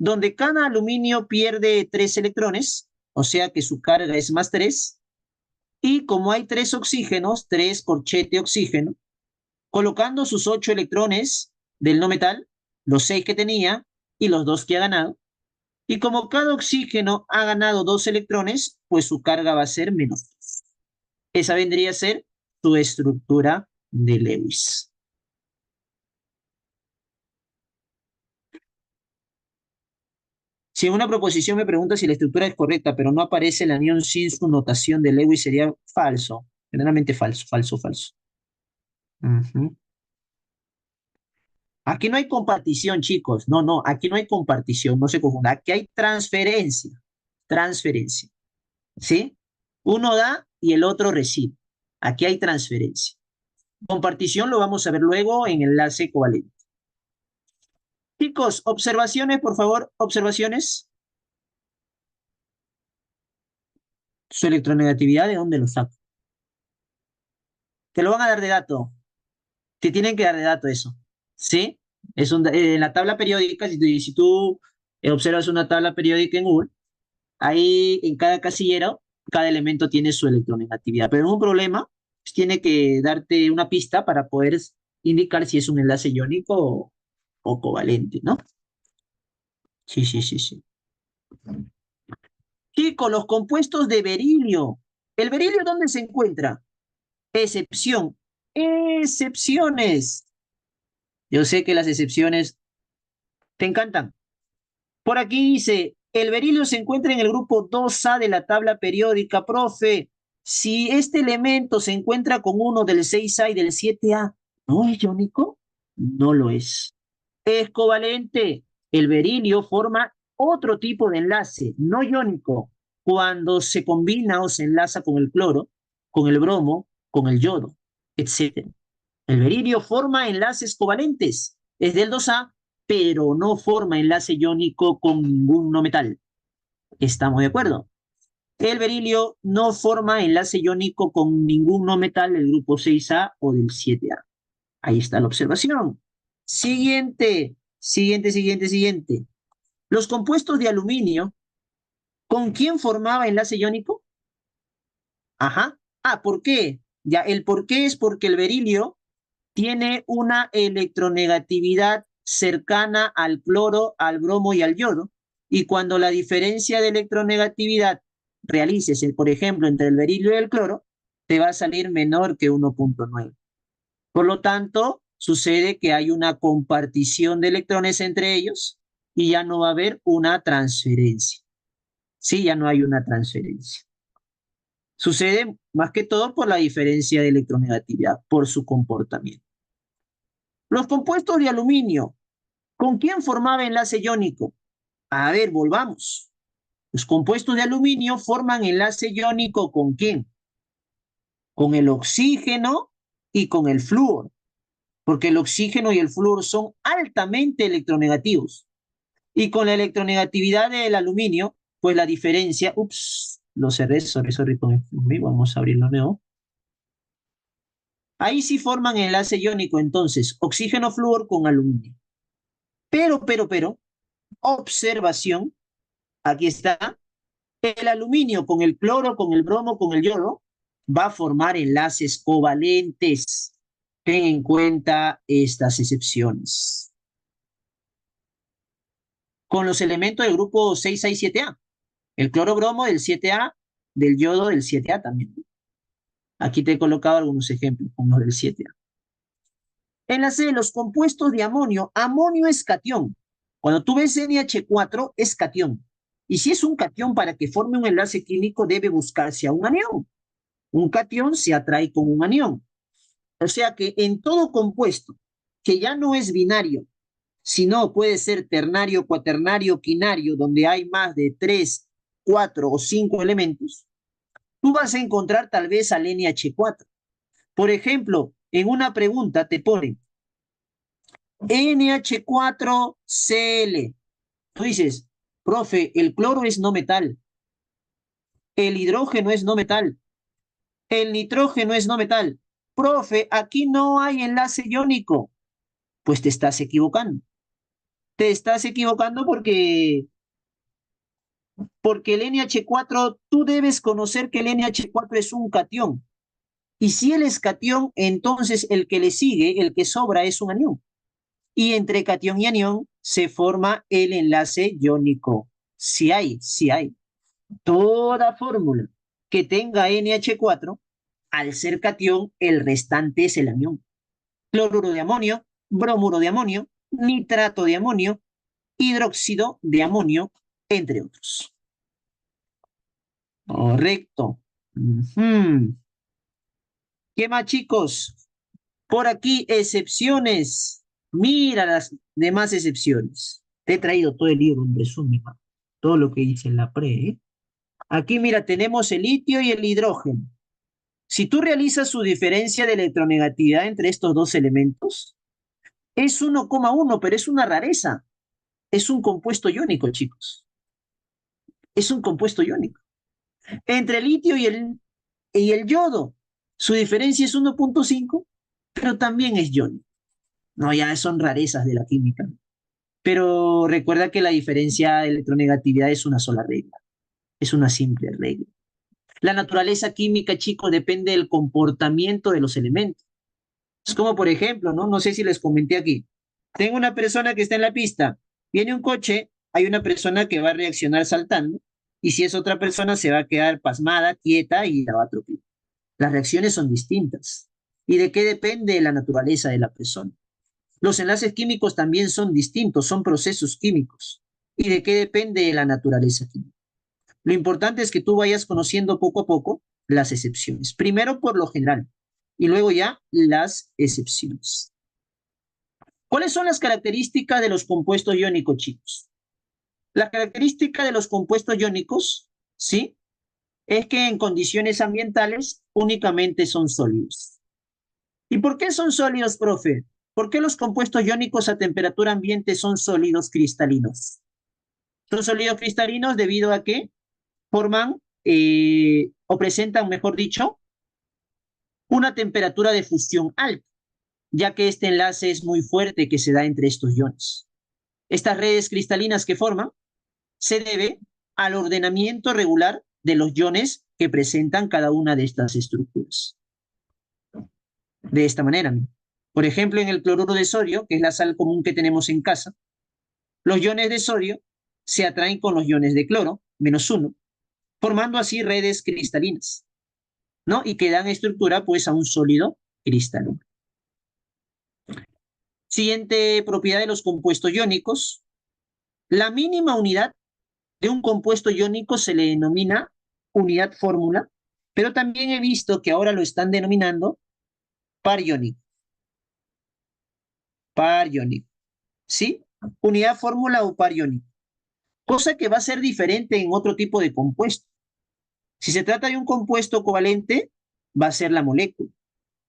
donde cada aluminio pierde 3 electrones, o sea que su carga es más 3, y como hay 3 oxígenos, 3 corchete oxígeno, colocando sus 8 electrones del no metal, los 6 que tenía y los 2 que ha ganado, y como cada oxígeno ha ganado 2 electrones, pues su carga va a ser menos 2. Esa vendría a ser su estructura de Lewis. Si en una proposición me pregunta si la estructura es correcta, pero no aparece el anión sin su notación de Lewis, sería falso. Generalmente falso, falso, falso. Ujú. Aquí no hay compartición, chicos. No, no, aquí no hay compartición, no se confunda. Aquí hay transferencia. Transferencia. ¿Sí? Uno da y el otro recibe. Aquí hay transferencia. Compartición lo vamos a ver luego en enlace covalente. Chicos, observaciones, por favor, observaciones. Su electronegatividad, ¿de dónde lo saco? Te lo van a dar de dato. Te tienen que dar de dato eso. ¿Sí? En la tabla periódica, si tú observas una tabla periódica en Google, ahí en cada casillero, cada elemento tiene su electronegatividad. Pero en un problema, pues, tiene que darte una pista para poder indicar si es un enlace iónico o covalente, ¿no? Sí, sí, sí, sí. Chicos, los compuestos de berilio. ¿El berilio dónde se encuentra? Excepción. Excepciones. Yo sé que las excepciones te encantan. Por aquí dice, el berilio se encuentra en el grupo 2A de la tabla periódica, profe. Si este elemento se encuentra con uno del 6A y del 7A, ¿no es iónico? No lo es. Es covalente. El berilio forma otro tipo de enlace, no iónico, cuando se combina o se enlaza con el cloro, con el bromo, con el yodo, etc. El berilio forma enlaces covalentes, es del 2A, pero no forma enlace iónico con ningún no metal. ¿Estamos de acuerdo? El berilio no forma enlace iónico con ningún no metal del grupo 6A o del 7A. Ahí está la observación. Siguiente, siguiente, siguiente, siguiente. Los compuestos de aluminio, ¿con quién formaba enlace iónico? Ajá. Ah, ¿por qué? Ya, el por qué es porque el berilio tiene una electronegatividad cercana al cloro, al bromo y al yodo, y cuando la diferencia de electronegatividad realices, por ejemplo, entre el berilio y el cloro, te va a salir menor que 1.9. Por lo tanto, sucede que hay una compartición de electrones entre ellos y ya no va a haber una transferencia. Sí, ya no hay una transferencia. Sucede más que todo por la diferencia de electronegatividad, por su comportamiento. Los compuestos de aluminio, ¿con quién formaba enlace iónico? A ver, volvamos. Los compuestos de aluminio forman enlace iónico ¿con quién? Con el oxígeno y con el flúor, porque el oxígeno y el flúor son altamente electronegativos. Y con la electronegatividad del aluminio, pues la diferencia, lo cerré, sorry, conmigo, vamos a abrirlo de nuevo. Ahí sí forman enlace iónico, entonces, oxígeno-flúor con aluminio. Pero, observación, aquí está, el aluminio con el cloro, con el bromo, con el yodo, va a formar enlaces covalentes. Ten en cuenta estas excepciones. con los elementos del grupo 667A. El cloro bromo del 7A, del yodo del 7A también. Aquí te he colocado algunos ejemplos, como los del 7A. Enlace de los compuestos de amonio. Amonio es catión. Cuando tú ves NH4 es catión. Y si es un catión, para que forme un enlace químico debe buscarse a un anión. Un catión se atrae con un anión. O sea que en todo compuesto que ya no es binario, sino puede ser ternario, cuaternario, quinario, donde hay más de 3, 4 o 5 elementos, tú vas a encontrar tal vez al NH4. Por ejemplo, en una pregunta te ponen NH4Cl. Tú dices, profe, el cloro es no metal, el hidrógeno es no metal, el nitrógeno es no metal. Profe, aquí no hay enlace iónico. Pues te estás equivocando. Te estás equivocando porque el NH4, tú debes conocer que el NH4 es un catión. Y si él es catión, entonces el que le sigue, el que sobra, es un anión. Y entre catión y anión se forma el enlace iónico. Si hay, si hay. Toda fórmula que tenga NH4, al ser catión, el restante es el anión. Cloruro de amonio, bromuro de amonio, nitrato de amonio, hidróxido de amonio, entre otros. Correcto. ¿Qué más, chicos? Por aquí, excepciones. Mira las demás excepciones. Te he traído todo el libro en resumen, todo lo que dice en la pre. ¿Eh? Aquí, mira, tenemos el litio y el hidrógeno. Si tú realizas su diferencia de electronegatividad entre estos dos elementos, es 1,1, pero es una rareza. Es un compuesto iónico, chicos. Es un compuesto iónico. Entre el litio y el yodo, su diferencia es 1,5, pero también es iónico. No, ya son rarezas de la química. Pero recuerda que la diferencia de electronegatividad es una sola regla. Es una simple regla. La naturaleza química, chicos, depende del comportamiento de los elementos. Es como, por ejemplo, ¿no? No sé si les comenté aquí. Tengo una persona que está en la pista, viene un coche, hay una persona que va a reaccionar saltando, y si es otra persona se va a quedar pasmada, quieta y la va a atropellar. Las reacciones son distintas. ¿Y de qué depende la naturaleza de la persona? Los enlaces químicos también son distintos, son procesos químicos. ¿Y de qué depende la naturaleza química? Lo importante es que tú vayas conociendo poco a poco las excepciones. Primero por lo general y luego ya las excepciones. ¿Cuáles son las características de los compuestos iónicos, chicos? La característica de los compuestos iónicos, ¿sí? Es que en condiciones ambientales únicamente son sólidos. ¿Y por qué son sólidos, profe? ¿Por qué los compuestos iónicos a temperatura ambiente son sólidos cristalinos? Son sólidos cristalinos debido a que forman o presentan, mejor dicho, una temperatura de fusión alta, ya que este enlace es muy fuerte que se da entre estos iones. Estas redes cristalinas que forman se debe al ordenamiento regular de los iones que presentan cada una de estas estructuras. De esta manera, por ejemplo, en el cloruro de sodio, que es la sal común que tenemos en casa, los iones de sodio se atraen con los iones de cloro, -1, formando así redes cristalinas, ¿no? Y que dan estructura, pues, a un sólido cristalino. Siguiente propiedad de los compuestos iónicos. La mínima unidad de un compuesto iónico se le denomina unidad fórmula, pero también he visto que ahora lo están denominando par iónico. Par iónico, ¿sí? Unidad fórmula o par iónico. Cosa que va a ser diferente en otro tipo de compuesto. Si se trata de un compuesto covalente, va a ser la molécula.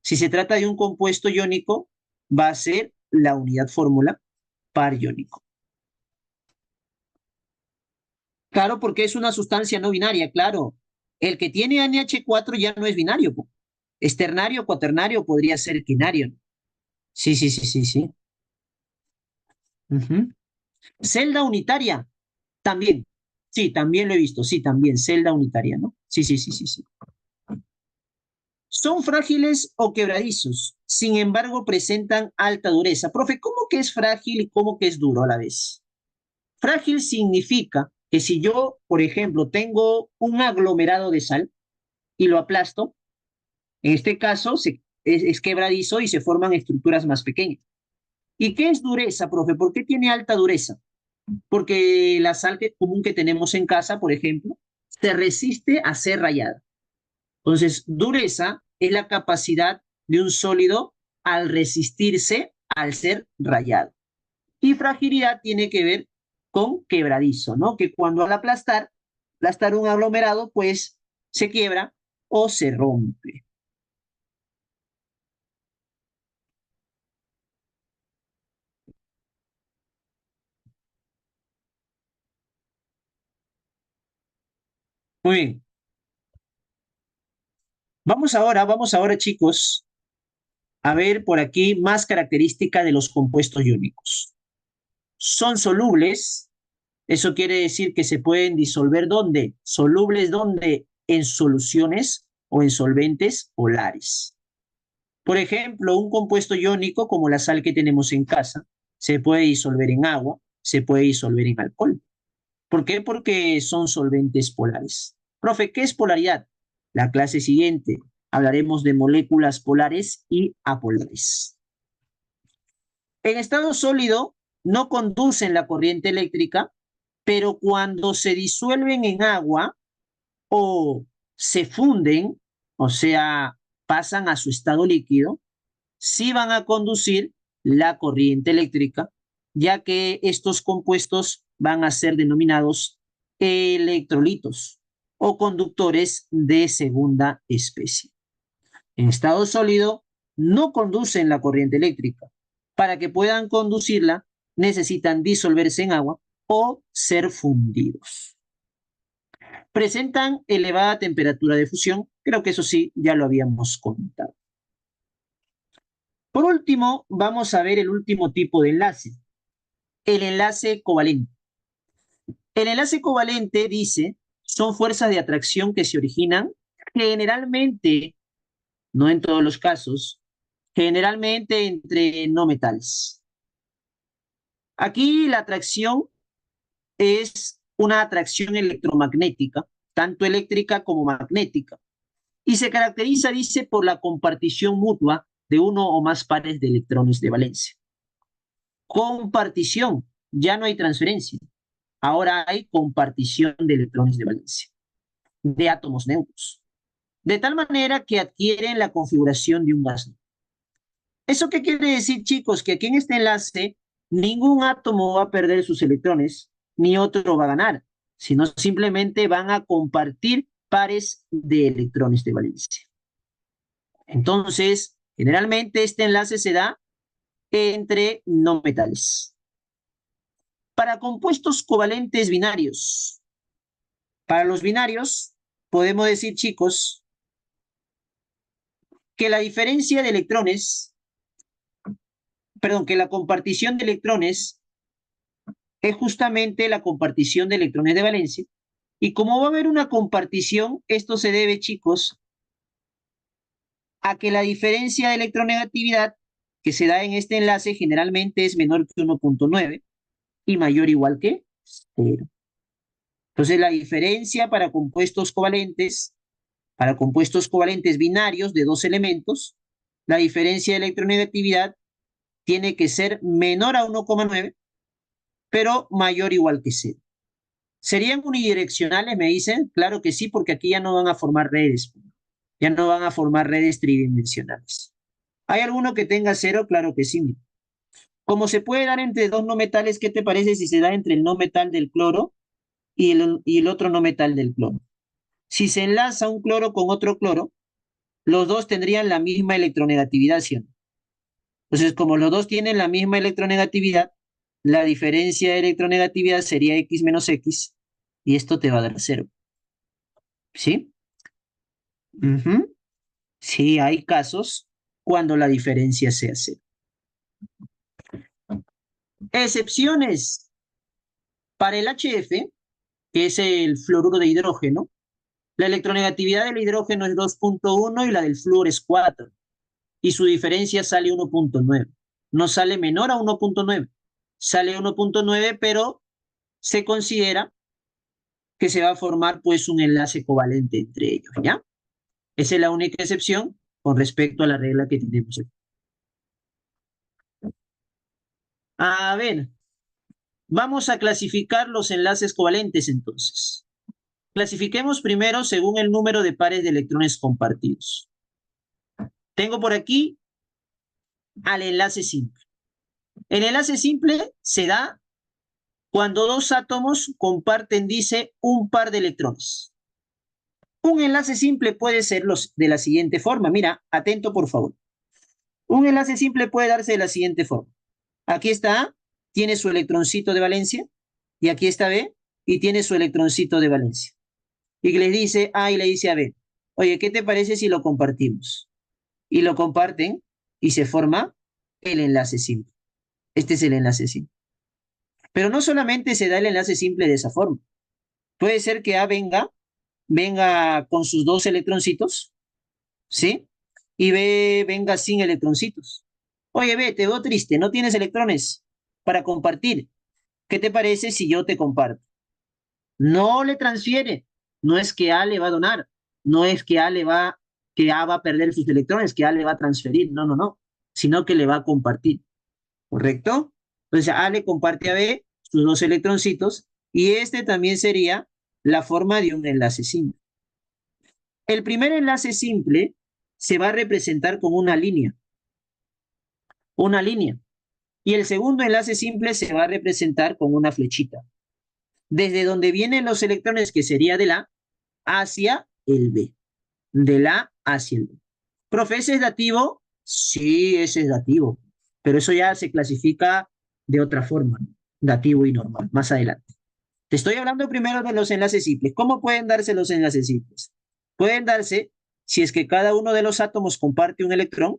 Si se trata de un compuesto iónico, va a ser la unidad fórmula par iónico. Claro, porque es una sustancia no binaria, claro. El que tiene NH4 ya no es binario. Es ternario, cuaternario, podría ser quinario. Sí, sí, sí, sí, sí. Celda unitaria, también. Sí, también lo he visto. Sí, también, celda unitaria, ¿no? Sí, sí, sí, sí, sí. Son frágiles o quebradizos, sin embargo presentan alta dureza. Profe, ¿cómo que es frágil y cómo que es duro a la vez? Frágil significa que si yo, por ejemplo, tengo un aglomerado de sal y lo aplasto, en este caso es quebradizo y se forman estructuras más pequeñas. ¿Y qué es dureza, profe? ¿Por qué tiene alta dureza? Porque la sal común que tenemos en casa, por ejemplo, se resiste a ser rayada. Entonces, dureza es la capacidad de un sólido al resistirse al ser rayado. Y fragilidad tiene que ver con quebradizo, ¿no? Que cuando al aplastar un aglomerado, pues se quiebra o se rompe. Muy bien. Vamos ahora, chicos, a ver por aquí más característica de los compuestos iónicos. Son solubles, eso quiere decir que se pueden disolver ¿dónde? Solubles ¿dónde? En soluciones o en solventes polares. Por ejemplo, un compuesto iónico como la sal que tenemos en casa se puede disolver en agua, se puede disolver en alcohol. ¿Por qué? Porque son solventes polares. Profe, ¿qué es polaridad? La clase siguiente hablaremos de moléculas polares y apolares. En estado sólido no conducen la corriente eléctrica, pero cuando se disuelven en agua o se funden, o sea, pasan a su estado líquido, sí van a conducir la corriente eléctrica, ya que estos compuestos van a ser denominados electrolitos o conductores de segunda especie. En estado sólido no conducen la corriente eléctrica. Para que puedan conducirla, necesitan disolverse en agua o ser fundidos. Presentan elevada temperatura de fusión, creo que eso sí, ya lo habíamos comentado. Por último, vamos a ver el último tipo de enlace, el enlace covalente. El enlace covalente dice, son fuerzas de atracción que se originan generalmente, no en todos los casos, generalmente entre no metales. Aquí la atracción es una atracción electromagnética, tanto eléctrica como magnética, y se caracteriza, dice, por la compartición mutua de uno o más pares de electrones de valencia. Compartición, ya no hay transferencia, ahora hay compartición de electrones de valencia, de átomos neutros, de tal manera que adquieren la configuración de un gas. ¿Eso qué quiere decir, chicos? Que aquí en este enlace ningún átomo va a perder sus electrones, ni otro va a ganar, sino simplemente van a compartir pares de electrones de valencia. Entonces, generalmente este enlace se da entre no metales. Para compuestos covalentes binarios, para los binarios, podemos decir, chicos, que la diferencia de electrones, perdón, que la compartición de electrones es justamente la compartición de electrones de valencia. Y como va a haber una compartición, esto se debe, chicos, a que la diferencia de electronegatividad que se da en este enlace generalmente es menor que 1.9 y mayor o igual que 0. Entonces, la diferencia para compuestos covalentes binarios de dos elementos, la diferencia de electronegatividad tiene que ser menor a 1,9, pero mayor o igual que 0. ¿Serían unidireccionales, me dicen? Claro que sí, porque aquí ya no van a formar redes, ya no van a formar redes tridimensionales. ¿Hay alguno que tenga 0? Claro que sí. Como se puede dar entre dos no metales, ¿qué te parece si se da entre el no metal del cloro y el otro no metal del cloro? Si se enlaza un cloro con otro cloro, los dos tendrían la misma electronegatividad, ¿sí o no? Entonces, como los dos tienen la misma electronegatividad, la diferencia de electronegatividad sería X menos X, y esto te va a dar 0. ¿Sí? Sí, hay casos cuando la diferencia sea 0. Excepciones. Para el HF, que es el fluoruro de hidrógeno, la electronegatividad del hidrógeno es 2.1 y la del flúor es 4. Y su diferencia sale 1.9. No sale menor a 1.9. Sale 1.9, pero se considera que se va a formar pues un enlace covalente entre ellos, ¿ya? Esa es la única excepción con respecto a la regla que tenemos aquí. A ver, vamos a clasificar los enlaces covalentes entonces. Clasifiquemos primero según el número de pares de electrones compartidos. Tengo por aquí al enlace simple. El enlace simple se da cuando dos átomos comparten, dice, un par de electrones. Un enlace simple puede ser de la siguiente forma. Mira, atento por favor. Un enlace simple puede darse de la siguiente forma. Aquí está A, tiene su electroncito de valencia, y aquí está B, y tiene su electroncito de valencia. Y le dice A y le dice a B, oye, ¿qué te parece si lo compartimos? Y lo comparten y se forma el enlace simple. Este es el enlace simple. Pero no solamente se da el enlace simple de esa forma. Puede ser que A venga con sus dos electroncitos, ¿sí? Y B venga sin electroncitos. Oye, B, te veo triste, no tienes electrones para compartir. ¿Qué te parece si yo te comparto? No le transfiere. No es que A le va a donar. No es que que A va a perder sus electrones, que A le va a transferir. No, no, no. Sino que le va a compartir. ¿Correcto? Entonces A le comparte a B sus dos electroncitos y este también sería la forma de un enlace simple. El primer enlace simple se va a representar con una línea, y el segundo enlace simple se va a representar con una flechita, desde donde vienen los electrones, que sería de la hacia el B, de la hacia el B. Profe, ¿ese es dativo? Sí, ese es dativo, pero eso ya se clasifica de otra forma, ¿no? Dativo y normal, más adelante. Te estoy hablando primero de los enlaces simples. ¿Cómo pueden darse los enlaces simples? Pueden darse si es que cada uno de los átomos comparte un electrón,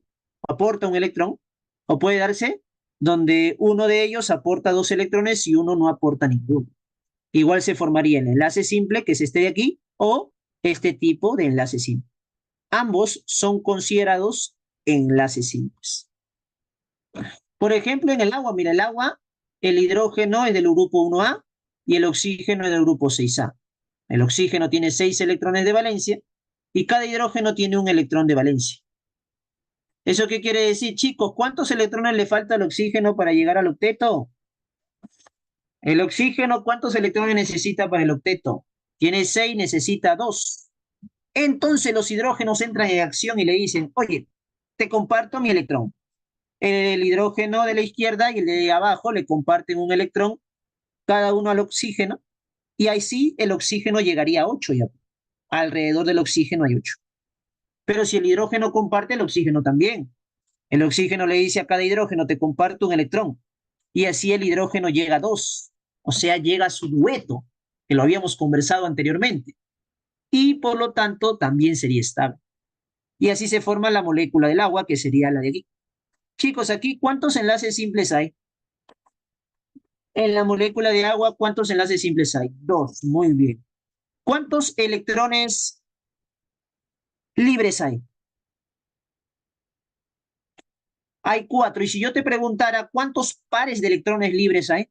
aporta un electrón, o puede darse donde uno de ellos aporta dos electrones y uno no aporta ninguno. Igual se formaría el enlace simple, que es este de aquí, o este tipo de enlace simple. Ambos son considerados enlaces simples. Por ejemplo, en el agua, mira, el agua, el hidrógeno es del grupo 1A y el oxígeno es del grupo 6A. El oxígeno tiene 6 electrones de valencia y cada hidrógeno tiene un electrón de valencia. ¿Eso qué quiere decir, chicos? ¿Cuántos electrones le falta al oxígeno para llegar al octeto? El oxígeno, ¿cuántos electrones necesita para el octeto? Tiene 6, necesita 2. Entonces los hidrógenos entran en acción y le dicen, oye, te comparto mi electrón. El hidrógeno de la izquierda y el de abajo le comparten un electrón cada uno al oxígeno, y ahí sí el oxígeno llegaría a 8 ya. Alrededor del oxígeno hay 8. Pero si el hidrógeno comparte, el oxígeno también. El oxígeno le dice a cada hidrógeno, te comparto un electrón. Y así el hidrógeno llega a 2. O sea, llega a su dueto, que lo habíamos conversado anteriormente. Y por lo tanto, también sería estable. Y así se forma la molécula del agua, que sería la de aquí. Chicos, aquí, ¿cuántos enlaces simples hay? En la molécula de agua, ¿cuántos enlaces simples hay? Dos, muy bien. ¿Cuántos electrones libres hay? Hay cuatro. Y si yo te preguntara, ¿cuántos pares de electrones libres hay?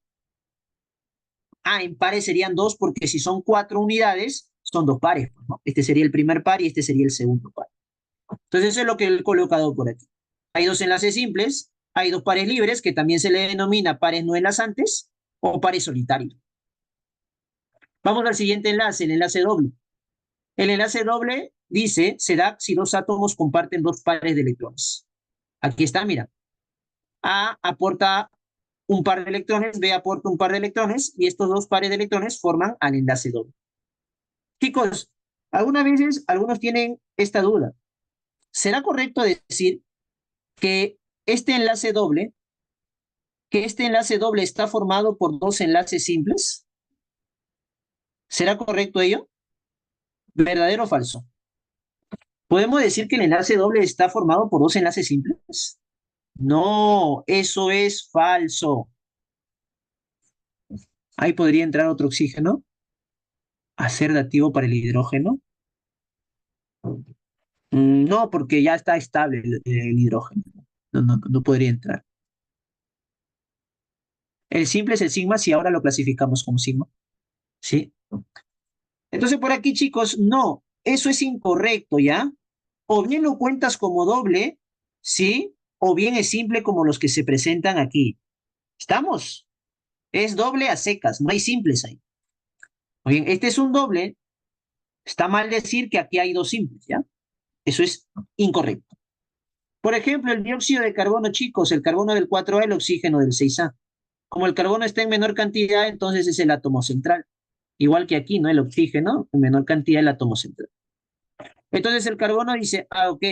Ah, en pares serían dos, porque si son cuatro unidades, son dos pares, ¿no? Este sería el primer par y este sería el segundo par. Entonces, eso es lo que he colocado por aquí. Hay dos enlaces simples, hay dos pares libres, que también se le denomina pares no enlazantes o pares solitarios. Vamos al siguiente enlace, el enlace doble. El enlace doble dice, se da si dos átomos comparten dos pares de electrones. Aquí está, mira. A aporta un par de electrones, B aporta un par de electrones, y estos dos pares de electrones forman al enlace doble. Chicos, algunas veces algunos tienen esta duda. ¿Será correcto decir que este enlace doble, está formado por dos enlaces simples? ¿Será correcto ello? ¿Verdadero o falso? ¿Podemos decir que el enlace doble está formado por dos enlaces simples? No, eso es falso. Ahí podría entrar otro oxígeno a ser dativo para el hidrógeno. No, porque ya está estable el hidrógeno. No, no, no podría entrar. El simple es el sigma si ahora lo clasificamos como sigma. ¿Sí? Entonces por aquí, chicos, no, eso es incorrecto, ¿ya? O bien lo cuentas como doble, ¿sí? O bien es simple como los que se presentan aquí. ¿Estamos? Es doble a secas, no hay simples ahí. O bien, este es un doble, está mal decir que aquí hay dos simples, ¿ya? Eso es incorrecto. Por ejemplo, el dióxido de carbono, chicos, el carbono del 4A, el oxígeno del 6A. Como el carbono está en menor cantidad, entonces es el átomo central. Igual que aquí, ¿no? El oxígeno, en menor cantidad, el átomo central. Entonces el carbono dice, ah, ok,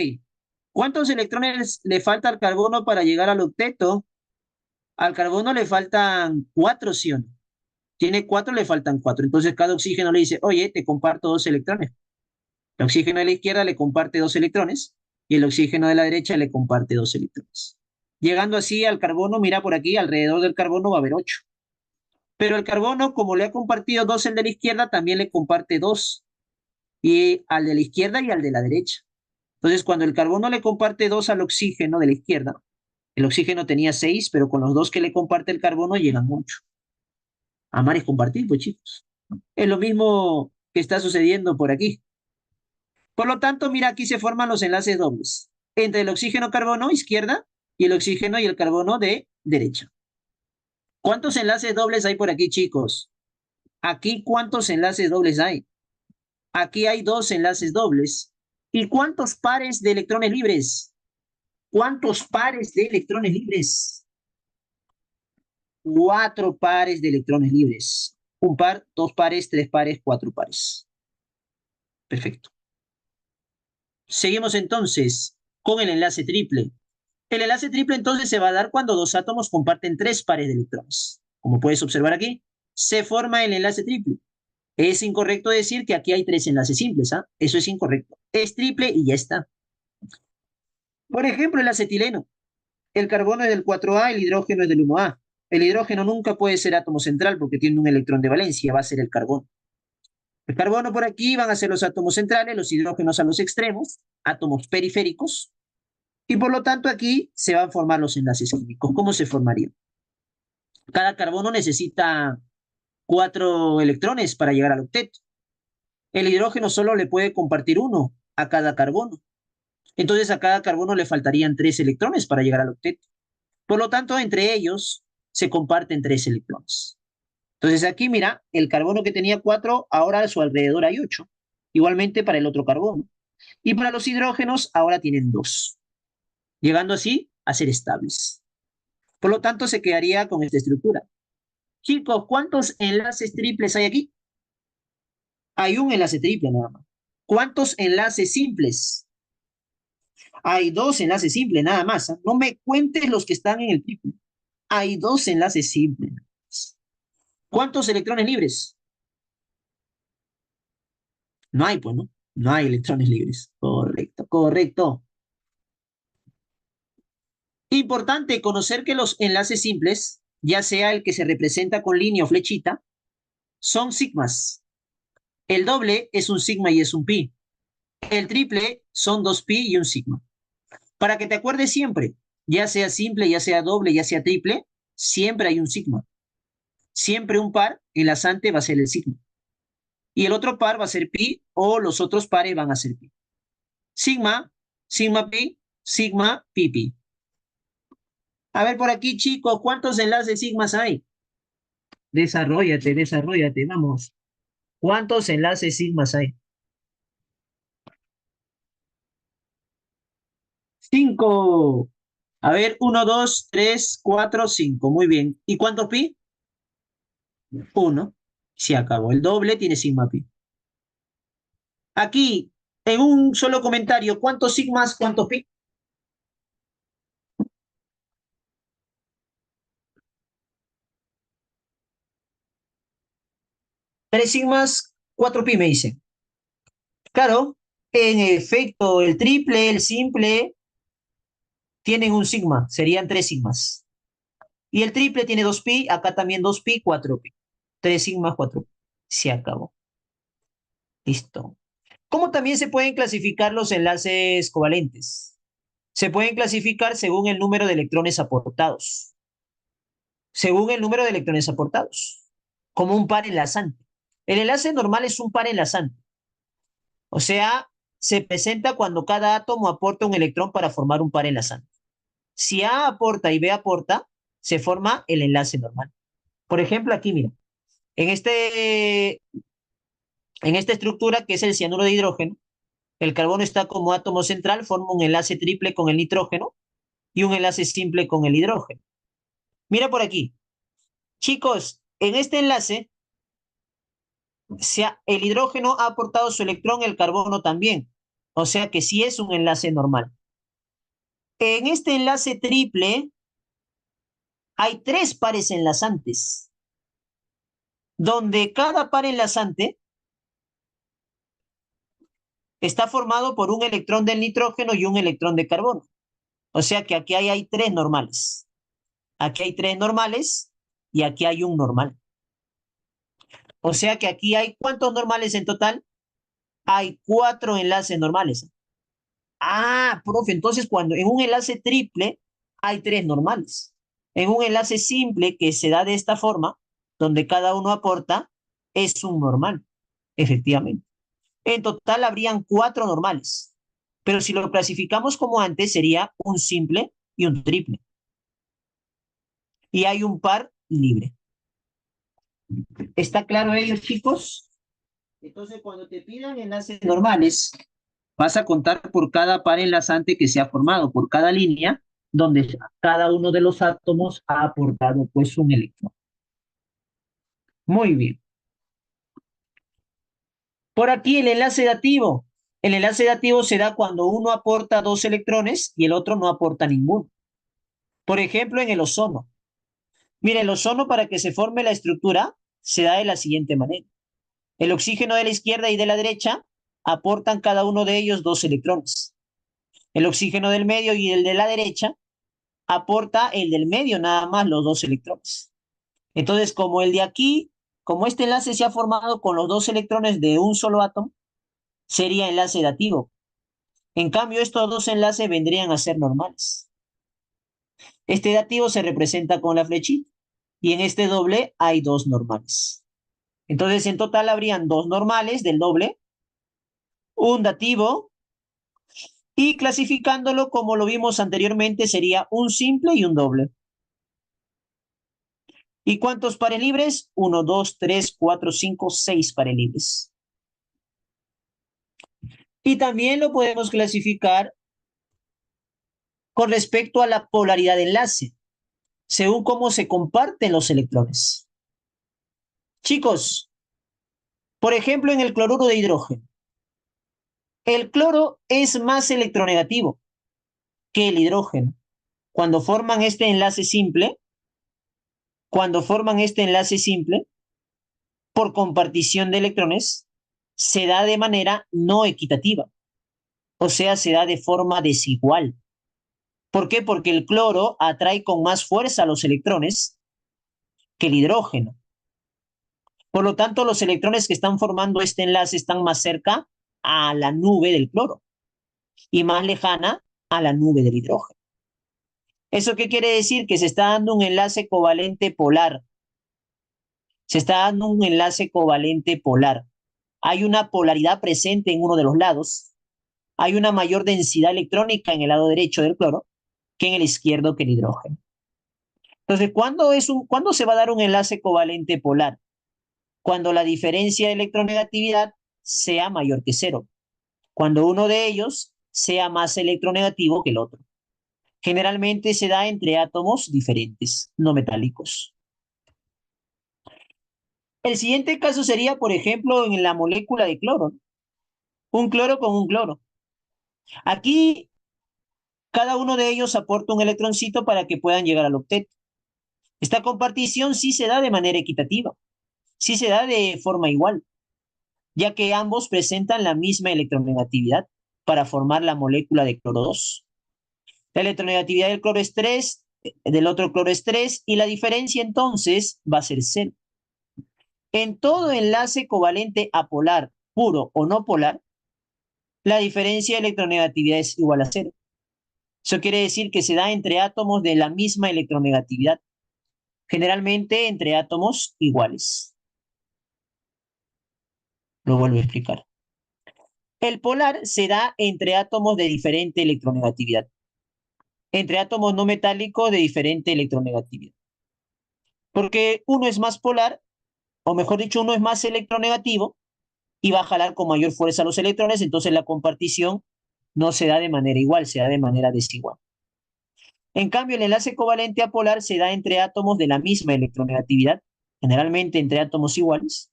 ¿cuántos electrones le falta al carbono para llegar al octeto? Al carbono le faltan cuatro, ¿sí o no? Tiene cuatro, le faltan cuatro. Entonces cada oxígeno le dice, oye, te comparto dos electrones. El oxígeno de la izquierda le comparte dos electrones y el oxígeno de la derecha le comparte dos electrones. Llegando así al carbono, mira por aquí, alrededor del carbono va a haber ocho. Pero el carbono, como le ha compartido dos el de la izquierda, también le comparte dos. Y al de la izquierda y al de la derecha. Entonces, cuando el carbono le comparte dos al oxígeno de la izquierda, el oxígeno tenía seis, pero con los dos que le comparte el carbono llegan ocho. Amar es compartir, pues chicos. Es lo mismo que está sucediendo por aquí. Por lo tanto, mira, aquí se forman los enlaces dobles entre el oxígeno-carbono izquierda y el oxígeno y el carbono de derecha. ¿Cuántos enlaces dobles hay por aquí, chicos? Aquí, ¿cuántos enlaces dobles hay? Aquí hay dos enlaces dobles. ¿Y cuántos pares de electrones libres? ¿Cuántos pares de electrones libres? Cuatro pares de electrones libres. Un par, dos pares, tres pares, cuatro pares. Perfecto. Seguimos entonces con el enlace triple. El enlace triple entonces se va a dar cuando dos átomos comparten tres pares de electrones. Como puedes observar aquí, se forma el enlace triple. Es incorrecto decir que aquí hay tres enlaces simples, ¿ah? Eso es incorrecto. Es triple y ya está. Por ejemplo, el acetileno. El carbono es del 4A, el hidrógeno es del 1A. El hidrógeno nunca puede ser átomo central porque tiene un electrón de valencia, va a ser el carbono. El carbono por aquí van a ser los átomos centrales, los hidrógenos a los extremos, átomos periféricos, y por lo tanto aquí se van a formar los enlaces químicos. ¿Cómo se formarían? Cada carbono necesita cuatro electrones para llegar al octeto. El hidrógeno solo le puede compartir uno a cada carbono. Entonces a cada carbono le faltarían tres electrones para llegar al octeto. Por lo tanto, entre ellos se comparten tres electrones. Entonces aquí, mira, el carbono que tenía cuatro, ahora a su alrededor hay ocho. Igualmente para el otro carbono. Y para los hidrógenos, ahora tienen dos, llegando así a ser estables. Por lo tanto, se quedaría con esta estructura. Chicos, ¿cuántos enlaces triples hay aquí? Hay un enlace triple nada más. ¿Cuántos enlaces simples? Hay dos enlaces simples nada más. ¿Eh? No me cuentes los que están en el triple. Hay dos enlaces simples. ¿Cuántos electrones libres? No hay, pues, ¿no? No hay electrones libres. Correcto, correcto. Importante conocer que los enlaces simples, ya sea el que se representa con línea o flechita, son sigmas. El doble es un sigma y es un pi. El triple son dos pi y un sigma. Para que te acuerdes siempre, ya sea simple, ya sea doble, ya sea triple, siempre hay un sigma. Siempre un par enlazante va a ser el sigma. Y el otro par va a ser pi o los otros pares van a ser pi. Sigma, sigma pi, sigma, pi pi. A ver por aquí, chicos, ¿cuántos enlaces sigmas hay? Desarrollate, desarrollate, vamos. ¿Cuántos enlaces sigmas hay? Cinco. A ver, uno, dos, tres, cuatro, cinco. Muy bien. ¿Y cuántos pi? Uno. Se acabó. El doble tiene sigma pi. Aquí, en un solo comentario, ¿cuántos sigmas, cuántos pi? Tres sigmas, cuatro pi, me dice. Claro, en efecto, el triple, el simple, tienen un sigma, serían tres sigmas. Y el triple tiene dos pi, acá también dos pi, cuatro pi. Tres sigmas, cuatro pi. Se acabó. Listo. ¿Cómo también se pueden clasificar los enlaces covalentes? Se pueden clasificar según el número de electrones aportados. según el número de electrones aportados, como un par enlazante. El enlace normal es un par enlazante. O sea, se presenta cuando cada átomo aporta un electrón para formar un par enlazante. Si A aporta y B aporta, se forma el enlace normal. Por ejemplo, aquí, mira, en, este, en esta estructura que es el cianuro de hidrógeno, el carbono está como átomo central, forma un enlace triple con el nitrógeno y un enlace simple con el hidrógeno. Mira por aquí. Chicos, en este enlace, el hidrógeno ha aportado su electrón, el carbono también. O sea que sí es un enlace normal. En este enlace triple hay tres pares enlazantes, donde cada par enlazante está formado por un electrón del nitrógeno y un electrón de carbono. O sea que aquí hay tres normales. Aquí hay tres normales y aquí hay un normal. O sea que aquí hay ¿cuántos normales en total? Hay cuatro enlaces normales. Ah, profe, entonces cuando en un enlace triple hay tres normales. En un enlace simple que se da de esta forma, donde cada uno aporta, es un normal, efectivamente. En total habrían cuatro normales. Pero si lo clasificamos como antes, sería un simple y un triple. Y hay un par libre. ¿Está claro ello, chicos? Entonces, cuando te pidan enlaces normales, vas a contar por cada par enlazante que se ha formado, por cada línea, donde cada uno de los átomos ha aportado pues un electrón. Muy bien. Por aquí el enlace dativo. El enlace dativo se da cuando uno aporta dos electrones y el otro no aporta ninguno. Por ejemplo, en el ozono. Mira, el ozono para que se forme la estructura se da de la siguiente manera. El oxígeno de la izquierda y de la derecha aportan cada uno de ellos dos electrones. El oxígeno del medio y el de la derecha aporta el del medio nada más los dos electrones. Entonces, como el de aquí, como este enlace se ha formado con los dos electrones de un solo átomo, sería enlace dativo. En cambio, estos dos enlaces vendrían a ser normales. Este dativo se representa con la flechita y en este doble hay dos normales. Entonces, en total habrían dos normales del doble, un dativo y clasificándolo como lo vimos anteriormente sería un simple y un doble. ¿Y cuántos pares libres? 1, 2, 3, 4, 5, 6 pares libres. Y también lo podemos clasificar con respecto a la polaridad de enlace, según cómo se comparten los electrones. Chicos, por ejemplo, en el cloruro de hidrógeno, el cloro es más electronegativo que el hidrógeno. Cuando forman este enlace simple, cuando forman este enlace simple, por compartición de electrones, se da de manera no equitativa, o sea, se da de forma desigual. ¿Por qué? Porque el cloro atrae con más fuerza los electrones que el hidrógeno. Por lo tanto, los electrones que están formando este enlace están más cerca a la nube del cloro y más lejana a la nube del hidrógeno. ¿Eso qué quiere decir? Que se está dando un enlace covalente polar. Se está dando un enlace covalente polar. Hay una polaridad presente en uno de los lados. Hay una mayor densidad electrónica en el lado derecho del cloro que en el izquierdo que el hidrógeno. Entonces, ¿cuándo se va a dar un enlace covalente polar? Cuando la diferencia de electronegatividad sea mayor que cero. Cuando uno de ellos sea más electronegativo que el otro. Generalmente se da entre átomos diferentes, no metálicos. El siguiente caso sería, por ejemplo, en la molécula de cloro. Un cloro con un cloro. Aquí, cada uno de ellos aporta un electroncito para que puedan llegar al octeto. Esta compartición sí se da de manera equitativa, sí se da de forma igual, ya que ambos presentan la misma electronegatividad para formar la molécula de cloro 2. La electronegatividad del cloro es 3, del otro cloro es 3, y la diferencia entonces va a ser 0. En todo enlace covalente apolar, puro o no polar, la diferencia de electronegatividad es igual a 0. Eso quiere decir que se da entre átomos de la misma electronegatividad. Generalmente entre átomos iguales. Lo vuelvo a explicar. El polar se da entre átomos de diferente electronegatividad, entre átomos no metálicos de diferente electronegatividad. Porque uno es más polar, o mejor dicho, uno es más electronegativo y va a jalar con mayor fuerza los electrones, entonces la compartición no se da de manera igual, se da de manera desigual. En cambio, el enlace covalente apolar se da entre átomos de la misma electronegatividad, generalmente entre átomos iguales,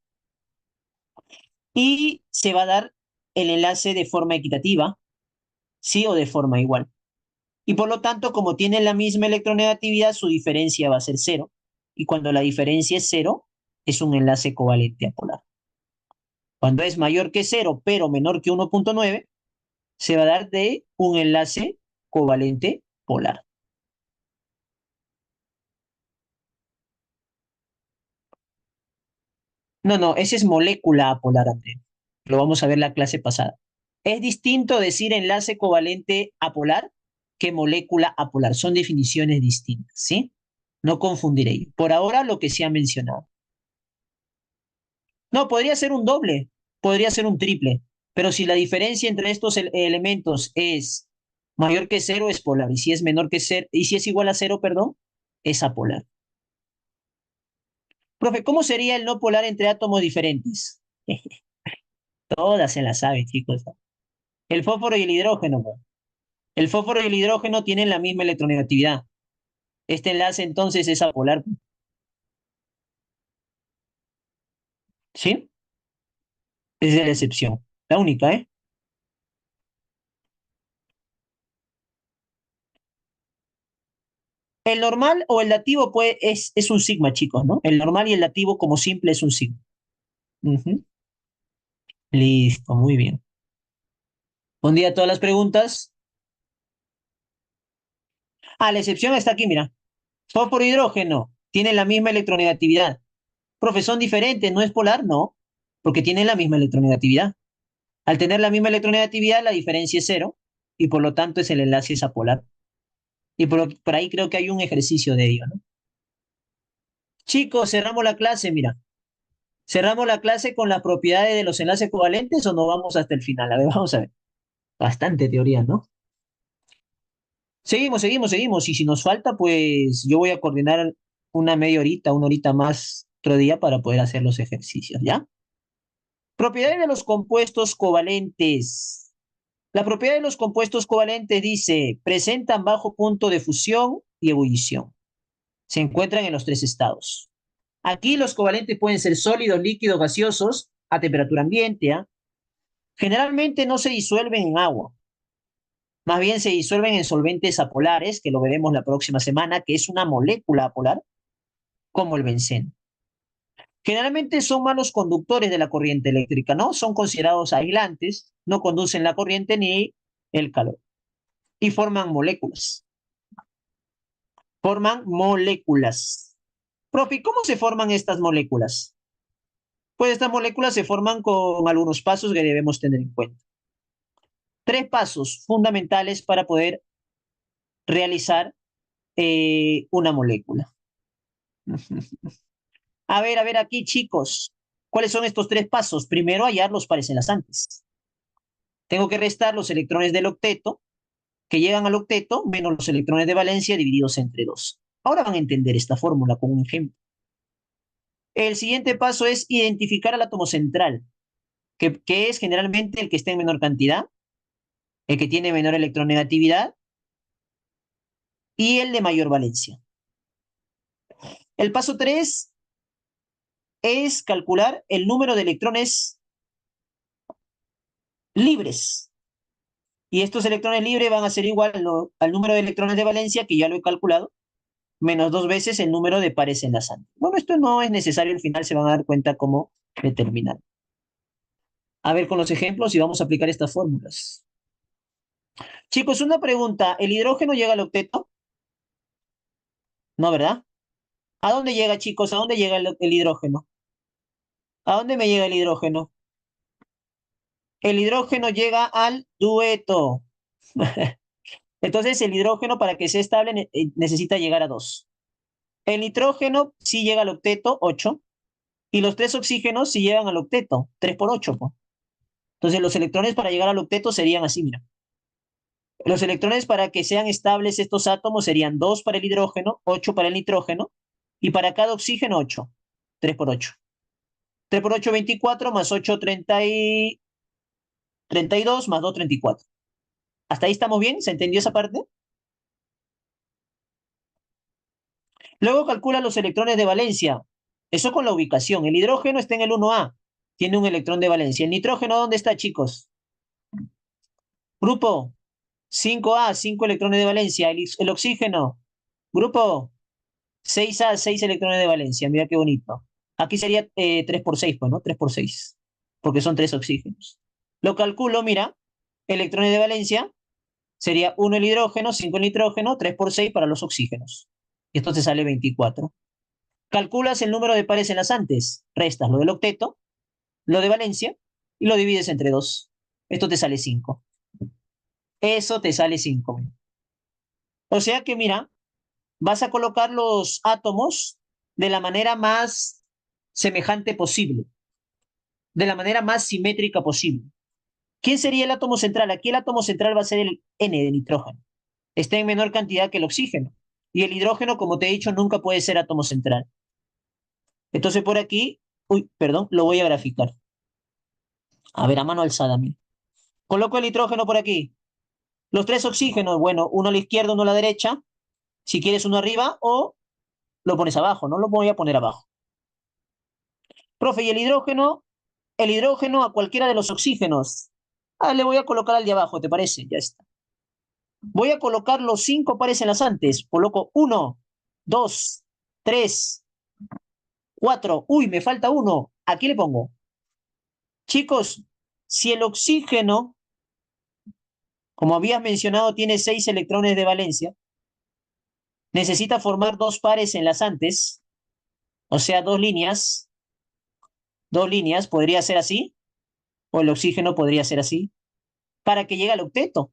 y se va a dar el enlace de forma equitativa, sí o de forma igual. Y por lo tanto, como tienen la misma electronegatividad, su diferencia va a ser cero. Y cuando la diferencia es cero, es un enlace covalente apolar. Cuando es mayor que cero, pero menor que 1,9, se va a dar de un enlace covalente polar. No, no, ese es molécula apolar, André. Lo vamos a ver la clase pasada. Es distinto decir enlace covalente apolar que molécula apolar. Son definiciones distintas, ¿sí? No confundir ello. Por ahora, lo que se ha mencionado. No, podría ser un doble, podría ser un triple, pero si la diferencia entre estos elementos es mayor que cero, es polar, y si es menor que cero, y si es igual a cero, perdón, es apolar. Profe, ¿cómo sería el no polar entre átomos diferentes? Todas se las saben, chicos. El fósforo y el hidrógeno, pues. El fósforo y el hidrógeno tienen la misma electronegatividad. Este enlace entonces es apolar, ¿sí? Esa es la excepción, la única, ¿eh? El normal o el dativo pues, es un sigma, chicos, ¿no? El normal y el dativo como simple es un sigma. Ujú. Listo, muy bien. Un día todas las preguntas. Ah, la excepción está aquí, mira. Fósforo e hidrógeno tienen la misma electronegatividad. Profe, son diferentes, ¿no es polar? No, porque tienen la misma electronegatividad. Al tener la misma electronegatividad, la diferencia es cero y por lo tanto es el enlace es apolar. Y por ahí creo que hay un ejercicio de ello, ¿no? Chicos, cerramos la clase, mira. ¿Cerramos la clase con las propiedades de los enlaces covalentes o nos vamos hasta el final? A ver, vamos a ver. Bastante teoría, ¿no? Seguimos, seguimos, seguimos. Y si nos falta, pues yo voy a coordinar una media horita, una horita más otro día para poder hacer los ejercicios, ¿ya? Propiedades de los compuestos covalentes. La propiedad de los compuestos covalentes dice, presentan bajo punto de fusión y ebullición. Se encuentran en los tres estados. Aquí los covalentes pueden ser sólidos, líquidos, gaseosos, a temperatura ambiente, ¿ah? Generalmente no se disuelven en agua, más bien se disuelven en solventes apolares, que lo veremos la próxima semana, que es una molécula apolar, como el benceno. Generalmente son malos conductores de la corriente eléctrica, ¿no? Son considerados aislantes, no conducen la corriente ni el calor. Y forman moléculas. Forman moléculas. Profi, ¿cómo se forman estas moléculas? Pues estas moléculas se forman con algunos pasos que debemos tener en cuenta. Tres pasos fundamentales para poder realizar una molécula. A ver aquí, chicos. ¿Cuáles son estos tres pasos? Primero, hallar los pares enlazantes. Tengo que restar los electrones del octeto que llegan al octeto menos los electrones de valencia divididos entre dos. Ahora van a entender esta fórmula con un ejemplo. El siguiente paso es identificar al átomo central, que es generalmente el que está en menor cantidad, el que tiene menor electronegatividad y el de mayor valencia. El paso 3 es calcular el número de electrones libres. Y estos electrones libres van a ser igual al número de electrones de valencia, que ya lo he calculado, menos dos veces el número de pares enlazantes. Bueno, esto no es necesario, al final se van a dar cuenta cómo determinar. A ver con los ejemplos y vamos a aplicar estas fórmulas. Chicos, una pregunta. ¿El hidrógeno llega al octeto? No, ¿verdad? ¿A dónde llega, chicos? ¿A dónde llega el hidrógeno? ¿A dónde me llega el hidrógeno? El hidrógeno llega al dueto. Entonces, el hidrógeno para que sea estable necesita llegar a 2. El nitrógeno sí llega al octeto, 8, y los tres oxígenos sí llegan al octeto, 3 por 8, po. Entonces los electrones para llegar al octeto serían así, mira. Los electrones para que sean estables estos átomos serían 2 para el hidrógeno, 8 para el nitrógeno, y para cada oxígeno 8, 3 por 8. 3 por 8, 24, más 8, 32, más 2, 34. ¿Hasta ahí estamos bien? ¿Se entendió esa parte? Luego calcula los electrones de valencia. Eso con la ubicación. El hidrógeno está en el 1A. Tiene un electrón de valencia. ¿El nitrógeno dónde está, chicos? Grupo 5A, 5 electrones de valencia. El oxígeno. Grupo 6A, 6 electrones de valencia. Mira qué bonito. Aquí sería 3 por 6, pues, ¿no? 3 por 6. Porque son 3 oxígenos. Lo calculo, mira. Electrones de valencia sería 1 el hidrógeno, 5 el nitrógeno, 3 por 6 para los oxígenos. Y esto te sale 24. Calculas el número de pares enlazantes, restas lo del octeto, lo de valencia, y lo divides entre 2. Esto te sale 5. Eso te sale 5. O sea que, mira, vas a colocar los átomos de la manera más semejante posible, de la manera más simétrica posible. ¿Quién sería el átomo central? Aquí el átomo central va a ser el N de nitrógeno. Está en menor cantidad que el oxígeno. Y el hidrógeno, como te he dicho, nunca puede ser átomo central. Entonces por aquí, uy, perdón, lo voy a graficar. A ver, a mano alzada, mira. Coloco el nitrógeno por aquí. Los tres oxígenos, bueno, uno a la izquierda, uno a la derecha. Si quieres uno arriba o lo pones abajo, no lo voy a poner abajo. Profe, ¿y el hidrógeno? El hidrógeno a cualquiera de los oxígenos. Ah, le voy a colocar al de abajo, ¿te parece? Ya está. Voy a colocar los 5 pares enlazantes. Coloco 1, 2, 3, 4. Uy, me falta uno. Aquí le pongo. Chicos, si el oxígeno, como habías mencionado, tiene 6 electrones de valencia, necesita formar 2 pares enlazantes, o sea, 2 líneas. 2 líneas, podría ser así, o el oxígeno podría ser así, para que llegue al octeto.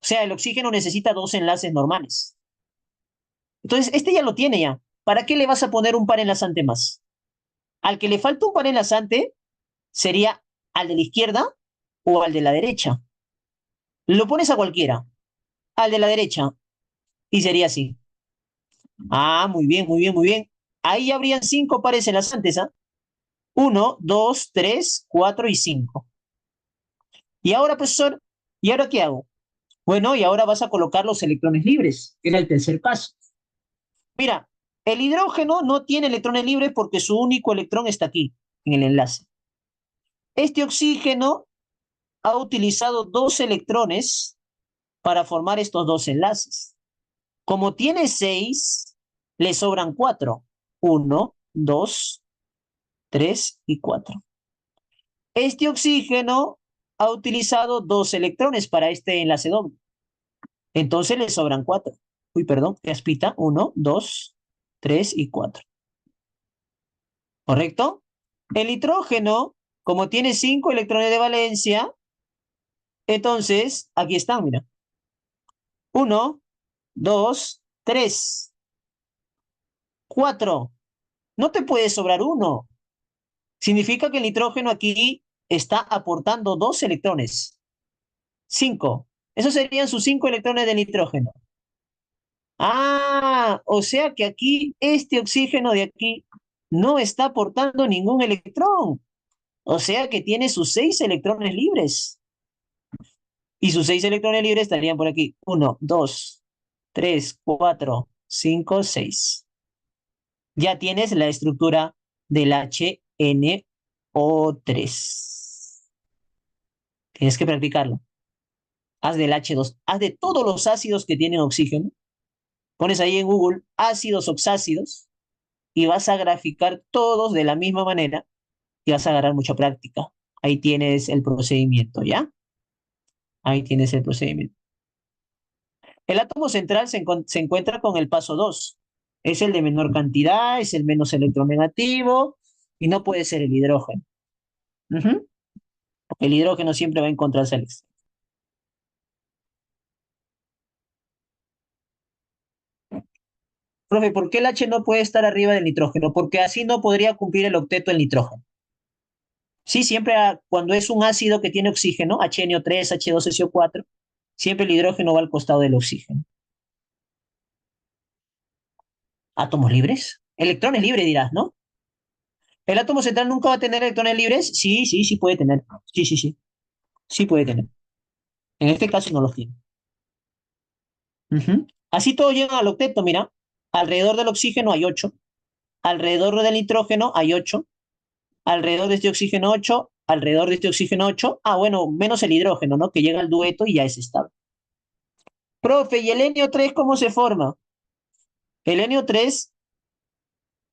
O sea, el oxígeno necesita 2 enlaces normales. Entonces, este ya lo tiene ya. ¿Para qué le vas a poner un par enlazante más? Al que le falta un par enlazante sería al de la izquierda o al de la derecha. Lo pones a cualquiera, al de la derecha, y sería así. Ah, muy bien, muy bien, muy bien. Ahí habrían 5 pares enlazantes, ¿ah? 1, 2, 3, 4 y 5. Y ahora, profesor, ¿y ahora qué hago? Bueno, y ahora vas a colocar los electrones libres, que era el tercer paso. Mira, el hidrógeno no tiene electrones libres porque su único electrón está aquí, en el enlace. Este oxígeno ha utilizado 2 electrones para formar estos 2 enlaces. Como tiene 6, le sobran 4. 1, 2, 3 y 4. Este oxígeno ha utilizado 2 electrones para este enlace doble. Entonces le sobran 4. Uy, perdón, qué aspita. 1, 2, 3 y 4. ¿Correcto? El nitrógeno, como tiene 5 electrones de valencia, entonces aquí están, mira. 1, 2, 3, 4. No te puede sobrar uno. Significa que el nitrógeno aquí está aportando 2 electrones. 5. Esos serían sus 5 electrones de nitrógeno. Ah, o sea que aquí este oxígeno de aquí no está aportando ningún electrón. O sea que tiene sus 6 electrones libres. Y sus 6 electrones libres estarían por aquí. 1, 2, 3, 4, 5, 6. Ya tienes la estructura del HNO3. Tienes que practicarlo. Haz del H2, haz de todos los ácidos que tienen oxígeno. Pones ahí en Google ácidos oxácidos y vas a graficar todos de la misma manera y vas a agarrar mucha práctica. Ahí tienes el procedimiento, ¿ya? Ahí tienes el procedimiento. El átomo central se encuentra con el paso 2. Es el de menor cantidad, es el menos electronegativo y no puede ser el hidrógeno. Ujú. Porque el hidrógeno siempre va a encontrarse al extremo. Profe, ¿por qué el H no puede estar arriba del nitrógeno? Porque así no podría cumplir el octeto el nitrógeno. Sí, siempre cuando es un ácido que tiene oxígeno, HNO3, H2SO4, siempre el hidrógeno va al costado del oxígeno. ¿Átomos libres? Electrones libres dirás, ¿no? ¿El átomo central nunca va a tener electrones libres? Sí, sí, sí puede tener. Sí, sí, sí. Sí puede tener. En este caso no los tiene. Ujú. Así todo llega al octeto, mira. Alrededor del oxígeno hay 8. Alrededor del nitrógeno hay 8. Alrededor de este oxígeno 8. Alrededor de este oxígeno 8. Ah, bueno, menos el hidrógeno, ¿no? Que llega al dueto y ya es estable. Profe, ¿y el NO3 cómo se forma? El NO3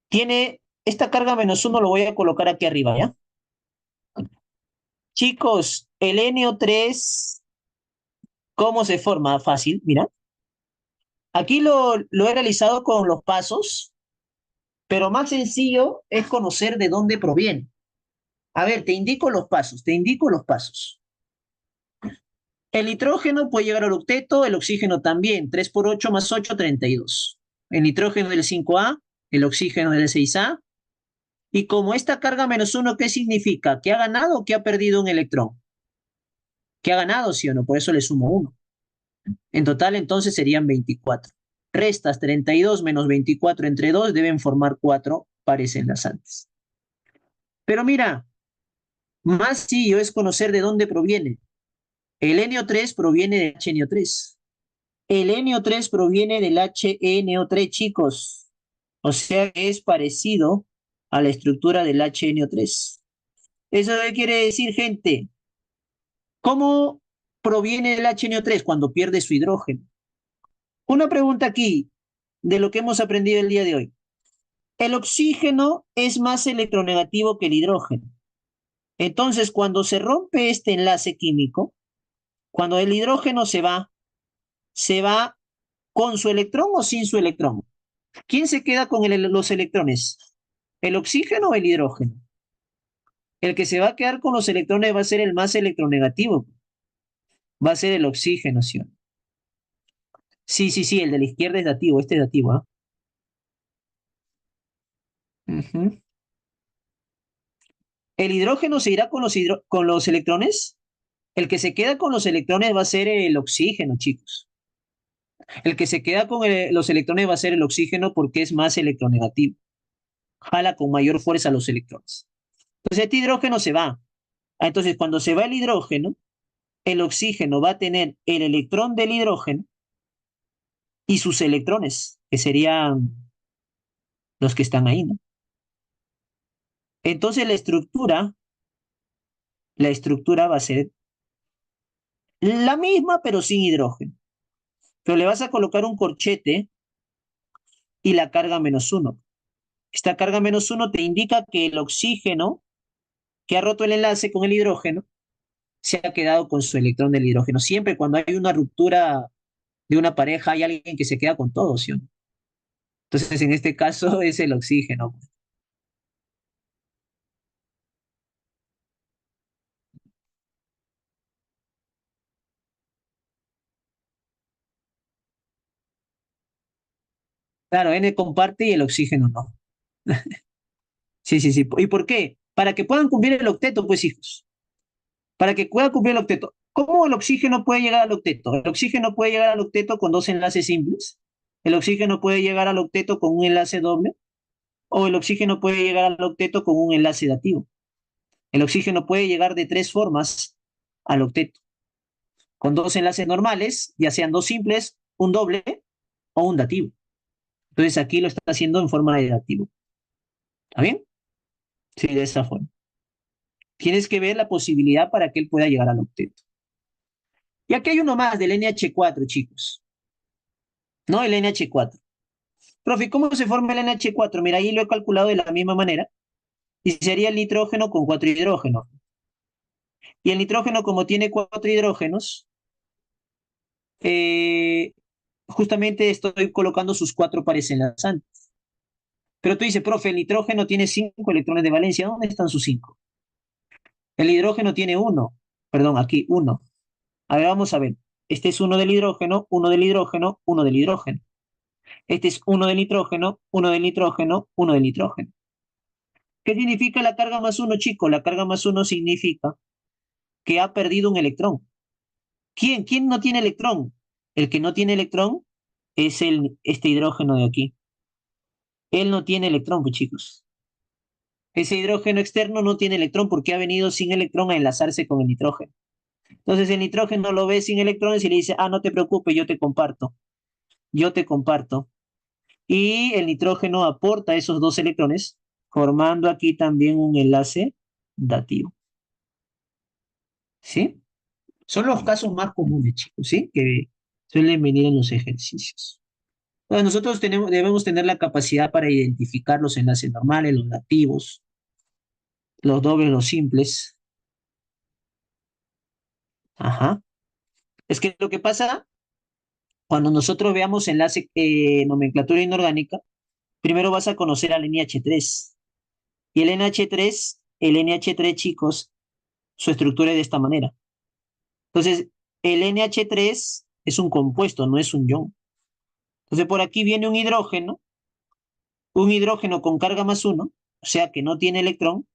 tiene esta carga -1, lo voy a colocar aquí arriba, ¿ya? Chicos, el NO3, ¿cómo se forma? Fácil, mira. Aquí lo he realizado con los pasos, pero más sencillo es conocer de dónde proviene. A ver, te indico los pasos, te indico los pasos. El nitrógeno puede llegar al octeto, el oxígeno también. 3 por 8 más 8, 32. El nitrógeno del 5A, el oxígeno del 6A. Y como esta carga -1, ¿qué significa? ¿Que ha ganado o que ha perdido un electrón? Que ha ganado, sí o no, por eso le sumo 1. En total, entonces serían 24. Restas 32 menos 24 entre 2 deben formar 4 pares enlazantes. Pero mira, más sencillo es conocer de dónde proviene. El NO3 proviene del HNO3. El NO3 proviene del HNO3, chicos. O sea que es parecido a la estructura del HNO3. ¿Eso qué quiere decir, gente? ¿Cómo proviene el HNO3 cuando pierde su hidrógeno? Una pregunta aquí de lo que hemos aprendido el día de hoy. El oxígeno es más electronegativo que el hidrógeno. Entonces, cuando se rompe este enlace químico, cuando el hidrógeno se va con su electrón o sin su electrón. ¿Quién se queda con los electrones? ¿El oxígeno o el hidrógeno? El que se va a quedar con los electrones va a ser el más electronegativo. Va a ser el oxígeno, ¿sí? Sí, sí, sí, el de la izquierda es dativo, este es dativo, ¿ah? Ujú. ¿El hidrógeno se irá con con los electrones? El que se queda con los electrones va a ser el oxígeno, chicos. El que se queda con los electrones va a ser el oxígeno porque es más electronegativo. Jala con mayor fuerza los electrones. Entonces, este hidrógeno se va. Entonces, cuando se va el hidrógeno, el oxígeno va a tener el electrón del hidrógeno y sus electrones, que serían los que están ahí, ¿no? Entonces, la estructura va a ser la misma, pero sin hidrógeno. Pero le vas a colocar un corchete y la carga -1. Esta carga -1 te indica que el oxígeno que ha roto el enlace con el hidrógeno se ha quedado con su electrón del hidrógeno. Siempre cuando hay una ruptura de una pareja hay alguien que se queda con todo, ¿sí? Entonces, en este caso es el oxígeno. Claro, N comparte y el oxígeno no. Sí, sí, sí. ¿Y por qué? Para que puedan cumplir el octeto, pues hijos. Para que puedan cumplir el octeto. ¿Cómo el oxígeno puede llegar al octeto? El oxígeno puede llegar al octeto con dos enlaces simples. El oxígeno puede llegar al octeto con un enlace doble. O el oxígeno puede llegar al octeto con un enlace dativo. El oxígeno puede llegar de tres formas al octeto. Con dos enlaces normales, ya sean dos simples, un doble o un dativo. Entonces aquí lo está haciendo en forma de dativo. ¿Está bien? Sí, de esa forma. Tienes que ver la posibilidad para que él pueda llegar al octeto. Y aquí hay uno más del NH4, chicos. ¿No? El NH4. Profe, ¿cómo se forma el NH4? Mira, ahí lo he calculado de la misma manera. Y sería el nitrógeno con cuatro hidrógenos. Y el nitrógeno, como tiene cuatro hidrógenos, eh, justamente estoy colocando sus cuatro pares enlazantes. Pero tú dices, profe, el nitrógeno tiene 5 electrones de valencia. ¿Dónde están sus 5? El hidrógeno tiene uno. Perdón, aquí, uno. A ver, vamos a ver. Este es uno del hidrógeno, uno del hidrógeno, uno del hidrógeno. Este es uno del nitrógeno, uno del nitrógeno, uno del nitrógeno. ¿Qué significa la carga más uno, chicos? La carga más uno significa que ha perdido un electrón. ¿Quién? ¿Quién no tiene electrón? El que no tiene electrón es este hidrógeno de aquí. Él no tiene electrón, pues, chicos. Ese hidrógeno externo no tiene electrón porque ha venido sin electrón a enlazarse con el nitrógeno. Entonces el nitrógeno lo ve sin electrones y le dice, ah, no te preocupes, yo te comparto. Y el nitrógeno aporta esos dos electrones, formando aquí también un enlace dativo. ¿Sí? Son los casos más comunes, chicos, ¿sí? Que suelen venir en los ejercicios. Bueno, nosotros debemos tener la capacidad para identificar los enlaces normales, los dativos, los dobles, los simples. Ajá. Es que lo que pasa cuando nosotros veamos enlace, nomenclatura inorgánica, primero vas a conocer al NH3. Y el NH3, chicos, su estructura es de esta manera. Entonces, el NH3 es un compuesto, no es un ion. Entonces, por aquí viene un hidrógeno con carga más uno, o sea que no tiene electrón,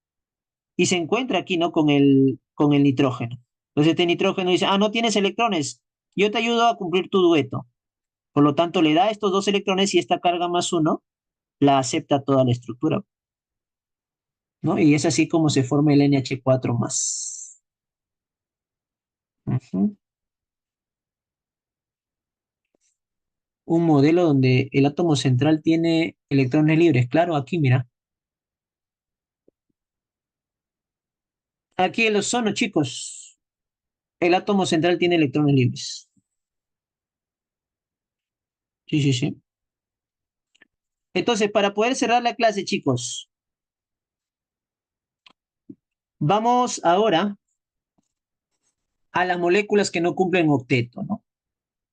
y se encuentra aquí, ¿no? Con el nitrógeno. Entonces, este nitrógeno dice, ah, no tienes electrones, yo te ayudo a cumplir tu dueto. Por lo tanto, le da estos dos electrones y esta carga más uno la acepta toda la estructura, ¿no? Y es así como se forma el NH4 más. Ujú. Un modelo donde el átomo central tiene electrones libres. Claro, aquí mira. Aquí el ozono, chicos. El átomo central tiene electrones libres. Sí, sí, sí. Entonces, para poder cerrar la clase, chicos, vamos ahora a las moléculas que no cumplen octeto, ¿no?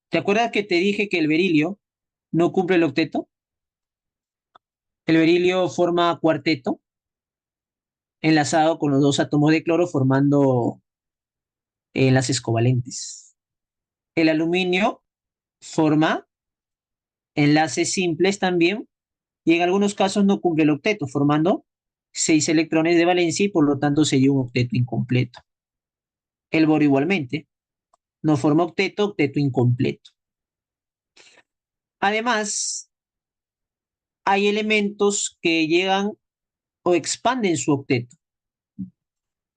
¿Te acuerdas que te dije que el berilio no cumple el octeto? El berilio forma cuarteto enlazado con los dos átomos de cloro formando enlaces covalentes. El aluminio forma enlaces simples también y en algunos casos no cumple el octeto, formando 6 electrones de valencia y por lo tanto sería un octeto incompleto. El boro igualmente no forma octeto, octeto incompleto. Además, hay elementos que llegan o expanden su octeto.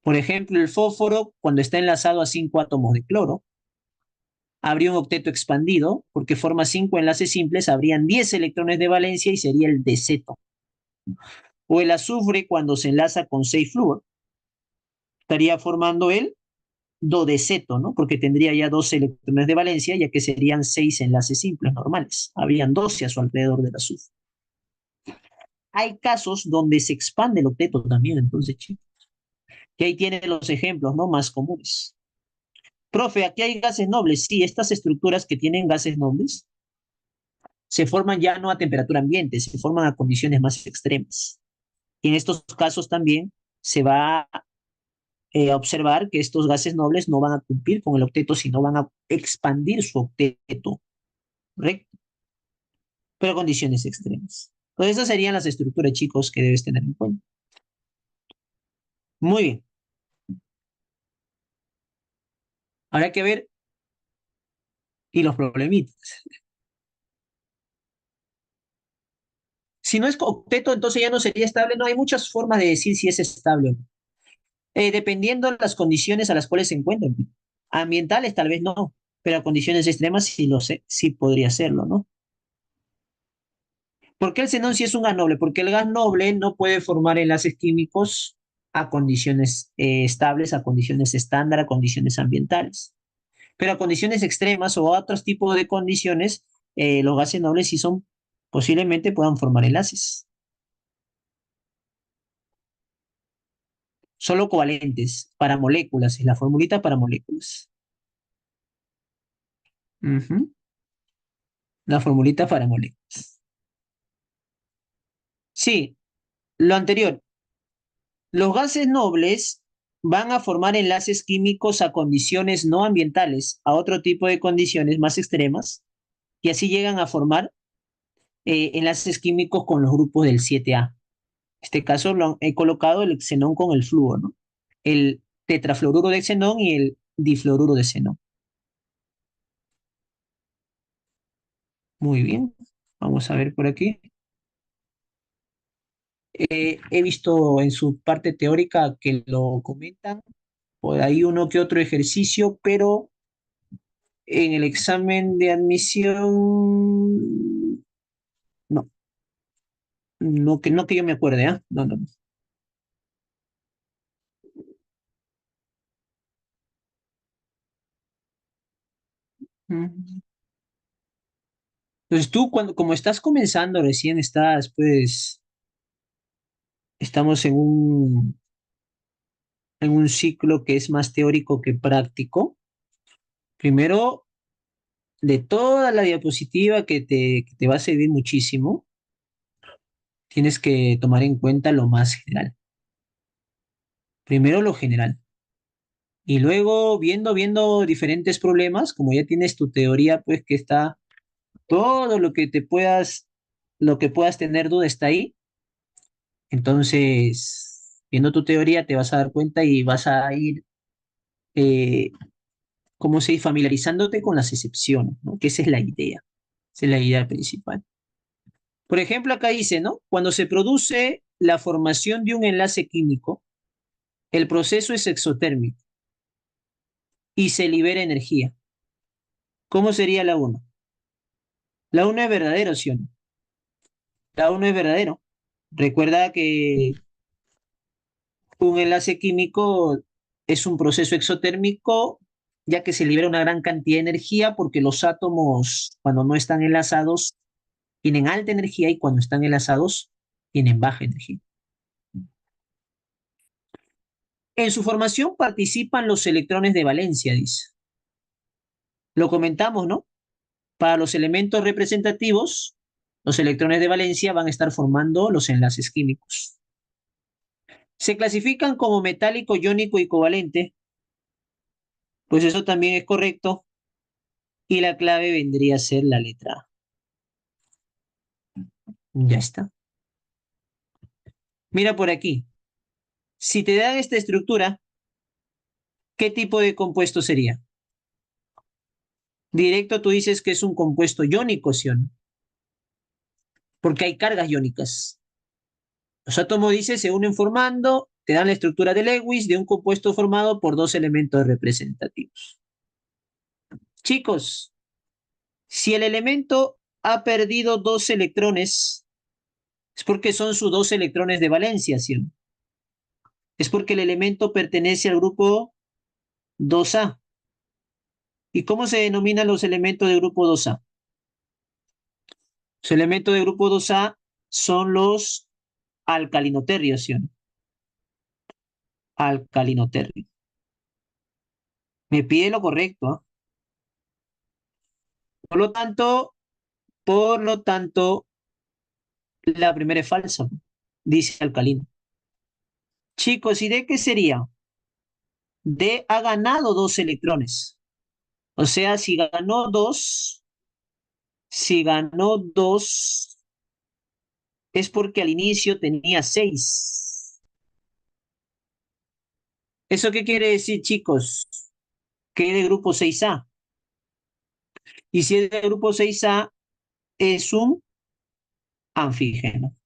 Por ejemplo, el fósforo, cuando está enlazado a 5 átomos de cloro, habría un octeto expandido, porque forma 5 enlaces simples, habrían 10 electrones de valencia y sería el deceto. O el azufre, cuando se enlaza con 6 flúor, estaría formando el dodeceto, ¿no? Porque tendría ya 12 electrones de valencia, ya que serían 6 enlaces simples normales. Habrían 12 a su alrededor del azufre. Hay casos donde se expande el octeto también, entonces, chicos. Que ahí tienen los ejemplos, ¿no? Más comunes. Profe, aquí hay gases nobles. Sí, estas estructuras que tienen gases nobles se forman ya no a temperatura ambiente, se forman a condiciones más extremas. Y en estos casos también se va a observar que estos gases nobles no van a cumplir con el octeto, sino van a expandir su octeto, ¿correcto? Pero a condiciones extremas. Entonces, esas serían las estructuras, chicos, que debes tener en cuenta. Muy bien. Habrá que ver y los problemitas. Si no es octeto, entonces ya no sería estable. No, hay muchas formas de decir si es estable o no. Dependiendo de las condiciones a las cuales se encuentran. Ambientales tal vez no, pero a condiciones extremas sí lo sé, sí podría serlo, ¿no? ¿Por qué el xenón sí es un gas noble? Porque el gas noble no puede formar enlaces químicos a condiciones estables, a condiciones estándar, a condiciones ambientales. Pero a condiciones extremas o a otros tipos de condiciones, los gases nobles sí son, posiblemente puedan formar enlaces. Solo covalentes para moléculas, es la formulita para moléculas. Ujú. La formulita para moléculas. Sí, lo anterior. Los gases nobles van a formar enlaces químicos a condiciones no ambientales, a otro tipo de condiciones más extremas, y así llegan a formar enlaces químicos con los grupos del 7A. En este caso he colocado el xenón con el flúor, ¿no? El tetrafluoruro de xenón y el difluoruro de xenón. Muy bien. Vamos a ver por aquí. He visto en su parte teórica que lo comentan, por ahí uno que otro ejercicio, pero en el examen de admisión, no, no que yo me acuerde, ¿ah? No, no, no. Mm. Entonces tú, como estás comenzando, recién estás, pues, estamos en un ciclo que es más teórico que práctico. Primero, de toda la diapositiva que te va a servir muchísimo, tienes que tomar en cuenta lo más general. Primero lo general. Y luego, viendo diferentes problemas, como ya tienes tu teoría, pues que está todo lo que puedas tener duda está ahí. Entonces, viendo tu teoría, te vas a dar cuenta y vas a ir, eh, ¿cómo se dice? Familiarizándote con las excepciones, ¿no? Que esa es la idea. Esa es la idea principal. Por ejemplo, acá dice, ¿no? Cuando se produce la formación de un enlace químico, el proceso es exotérmico y se libera energía. ¿Cómo sería la uno? La uno es verdadero, ¿sí o no? La uno es verdadero. Recuerda que un enlace químico es un proceso exotérmico, ya que se libera una gran cantidad de energía porque los átomos, cuando no están enlazados, tienen alta energía y cuando están enlazados, tienen baja energía. En su formación participan los electrones de valencia, dice. Lo comentamos, ¿no? Para los elementos representativos, los electrones de valencia van a estar formando los enlaces químicos. Se clasifican como metálico, iónico y covalente, pues eso también es correcto, y la clave vendría a ser la letra A. Ya está. Mira por aquí. Si te dan esta estructura, ¿qué tipo de compuesto sería? Directo tú dices que es un compuesto iónico, ¿sí o no? Porque hay cargas iónicas. Los átomos, dice, se unen formando, te dan la estructura de Lewis de un compuesto formado por dos elementos representativos. Chicos, si el elemento ha perdido dos electrones, es porque son sus dos electrones de valencia, ¿sí o no? Es porque el elemento pertenece al grupo 2A. ¿Y cómo se denominan los elementos del grupo 2A? Los elementos del grupo 2A son los alcalinoterrios, ¿sí o no? Alcalinoterrios. Me pide lo correcto, ¿eh? Por lo tanto, por lo tanto, la primera es falsa, dice alcalino. Chicos, ¿y D qué sería? D ha ganado dos electrones. O sea, si ganó dos, es porque al inicio tenía seis. ¿Eso qué quiere decir, chicos? Que es de grupo 6A. Y si es de grupo 6A, es un anfígeno.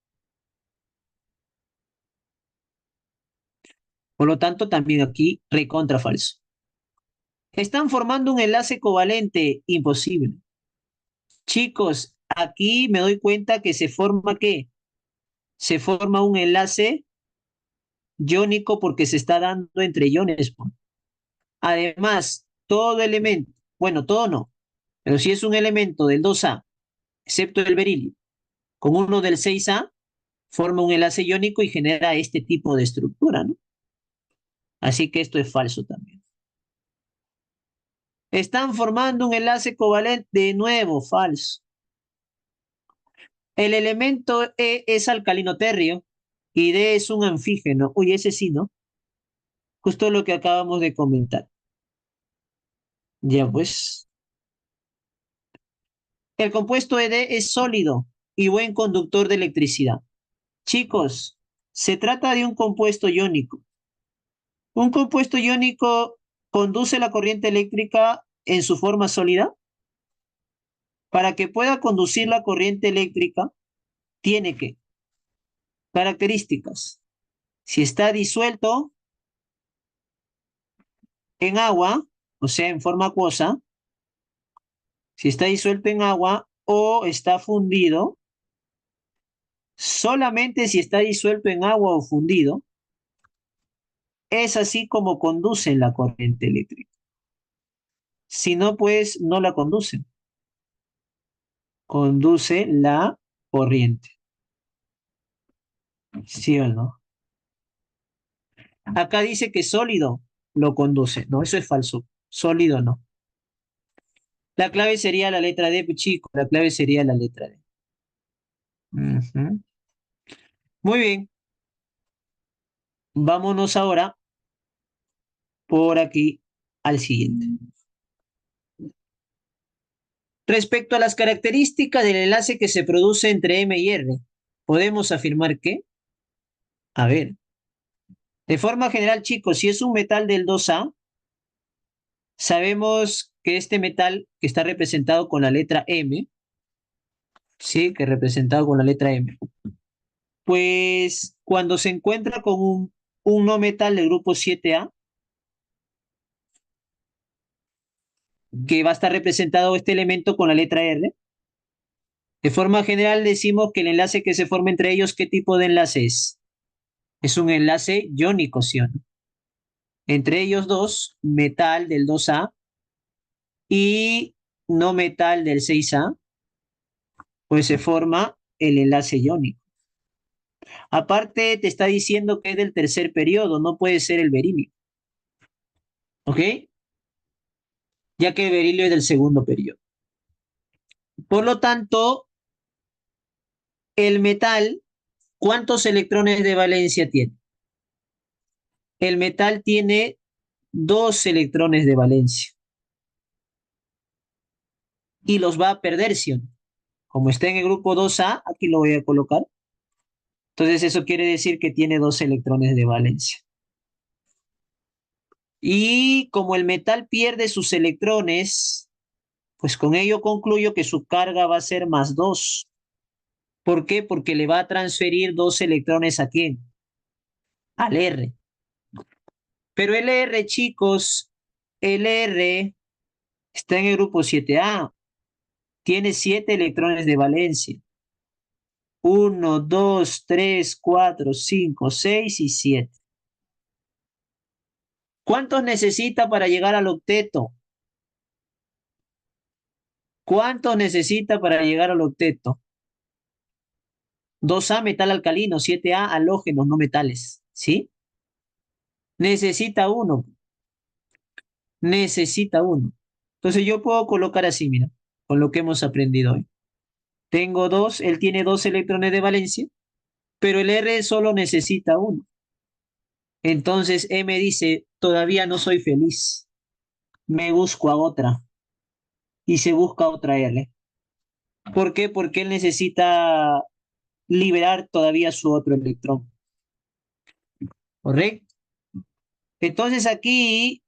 Por lo tanto, también aquí recontra falso. Están formando un enlace covalente imposible. Chicos, aquí me doy cuenta que se forma ¿qué? Se forma un enlace iónico porque se está dando entre iones. Además, todo elemento, bueno, todo no, pero si es un elemento del 2A, excepto el berilio, con uno del 6A, forma un enlace iónico y genera este tipo de estructura, ¿no? Así que esto es falso también. Están formando un enlace covalente, de nuevo, falso. El elemento E es alcalinoterrio y D es un anfígeno. Uy, ese sí, ¿no? Justo lo que acabamos de comentar. Ya pues. El compuesto ED es sólido y buen conductor de electricidad. Chicos, se trata de un compuesto iónico. ¿Un compuesto iónico conduce la corriente eléctrica en su forma sólida? Para que pueda conducir la corriente eléctrica, tiene que, características, si está disuelto en agua, o sea, en forma acuosa, si está disuelto en agua o está fundido, solamente si está disuelto en agua o fundido, es así como conducen la corriente eléctrica. Si no, pues no la conducen. Conduce la corriente. ¿Sí o no? Acá dice que sólido lo conduce. No, eso es falso. Sólido no. La clave sería la letra D, chico. La clave sería la letra D. Ujú. Muy bien. Vámonos ahora por aquí al siguiente. Respecto a las características del enlace que se produce entre M y R, podemos afirmar que, a ver, de forma general, chicos, si es un metal del 2A, sabemos que este metal que está representado con la letra M, sí, que representado con la letra M, pues cuando se encuentra con un no metal del grupo 7A, que va a estar representado este elemento con la letra R, de forma general decimos que el enlace que se forma entre ellos, ¿qué tipo de enlace es? Es un enlace iónico, ¿sí o no? Entre ellos dos, metal del 2A y no metal del 6A, pues se forma el enlace iónico. Aparte, te está diciendo que es del tercer periodo, no puede ser el berilio. ¿Ok? Ya que el berilio es del segundo periodo. Por lo tanto, el metal, ¿cuántos electrones de valencia tiene? El metal tiene 2 electrones de valencia y los va a perder, ¿sí o no? Como está en el grupo 2A, aquí lo voy a colocar. Entonces eso quiere decir que tiene 2 electrones de valencia. Y como el metal pierde sus electrones, pues con ello concluyo que su carga va a ser +2. ¿Por qué? Porque le va a transferir 2 electrones ¿a quién? Al R. Pero el R, chicos, el R está en el grupo 7A. Tiene 7 electrones de valencia. 1, 2, 3, 4, 5, 6 y 7. ¿Cuántos necesita para llegar al octeto? ¿Cuántos necesita para llegar al octeto? 2A metal alcalino, 7A halógenos no metales, ¿sí? Necesita uno, necesita uno. Entonces yo puedo colocar así, mira, con lo que hemos aprendido hoy. Tengo dos, él tiene 2 electrones de valencia, pero el R solo necesita uno. Entonces M dice, todavía no soy feliz, me busco a otra y se busca otra R. ¿Por qué? Porque él necesita liberar todavía su otro electrón, ¿correcto? Entonces aquí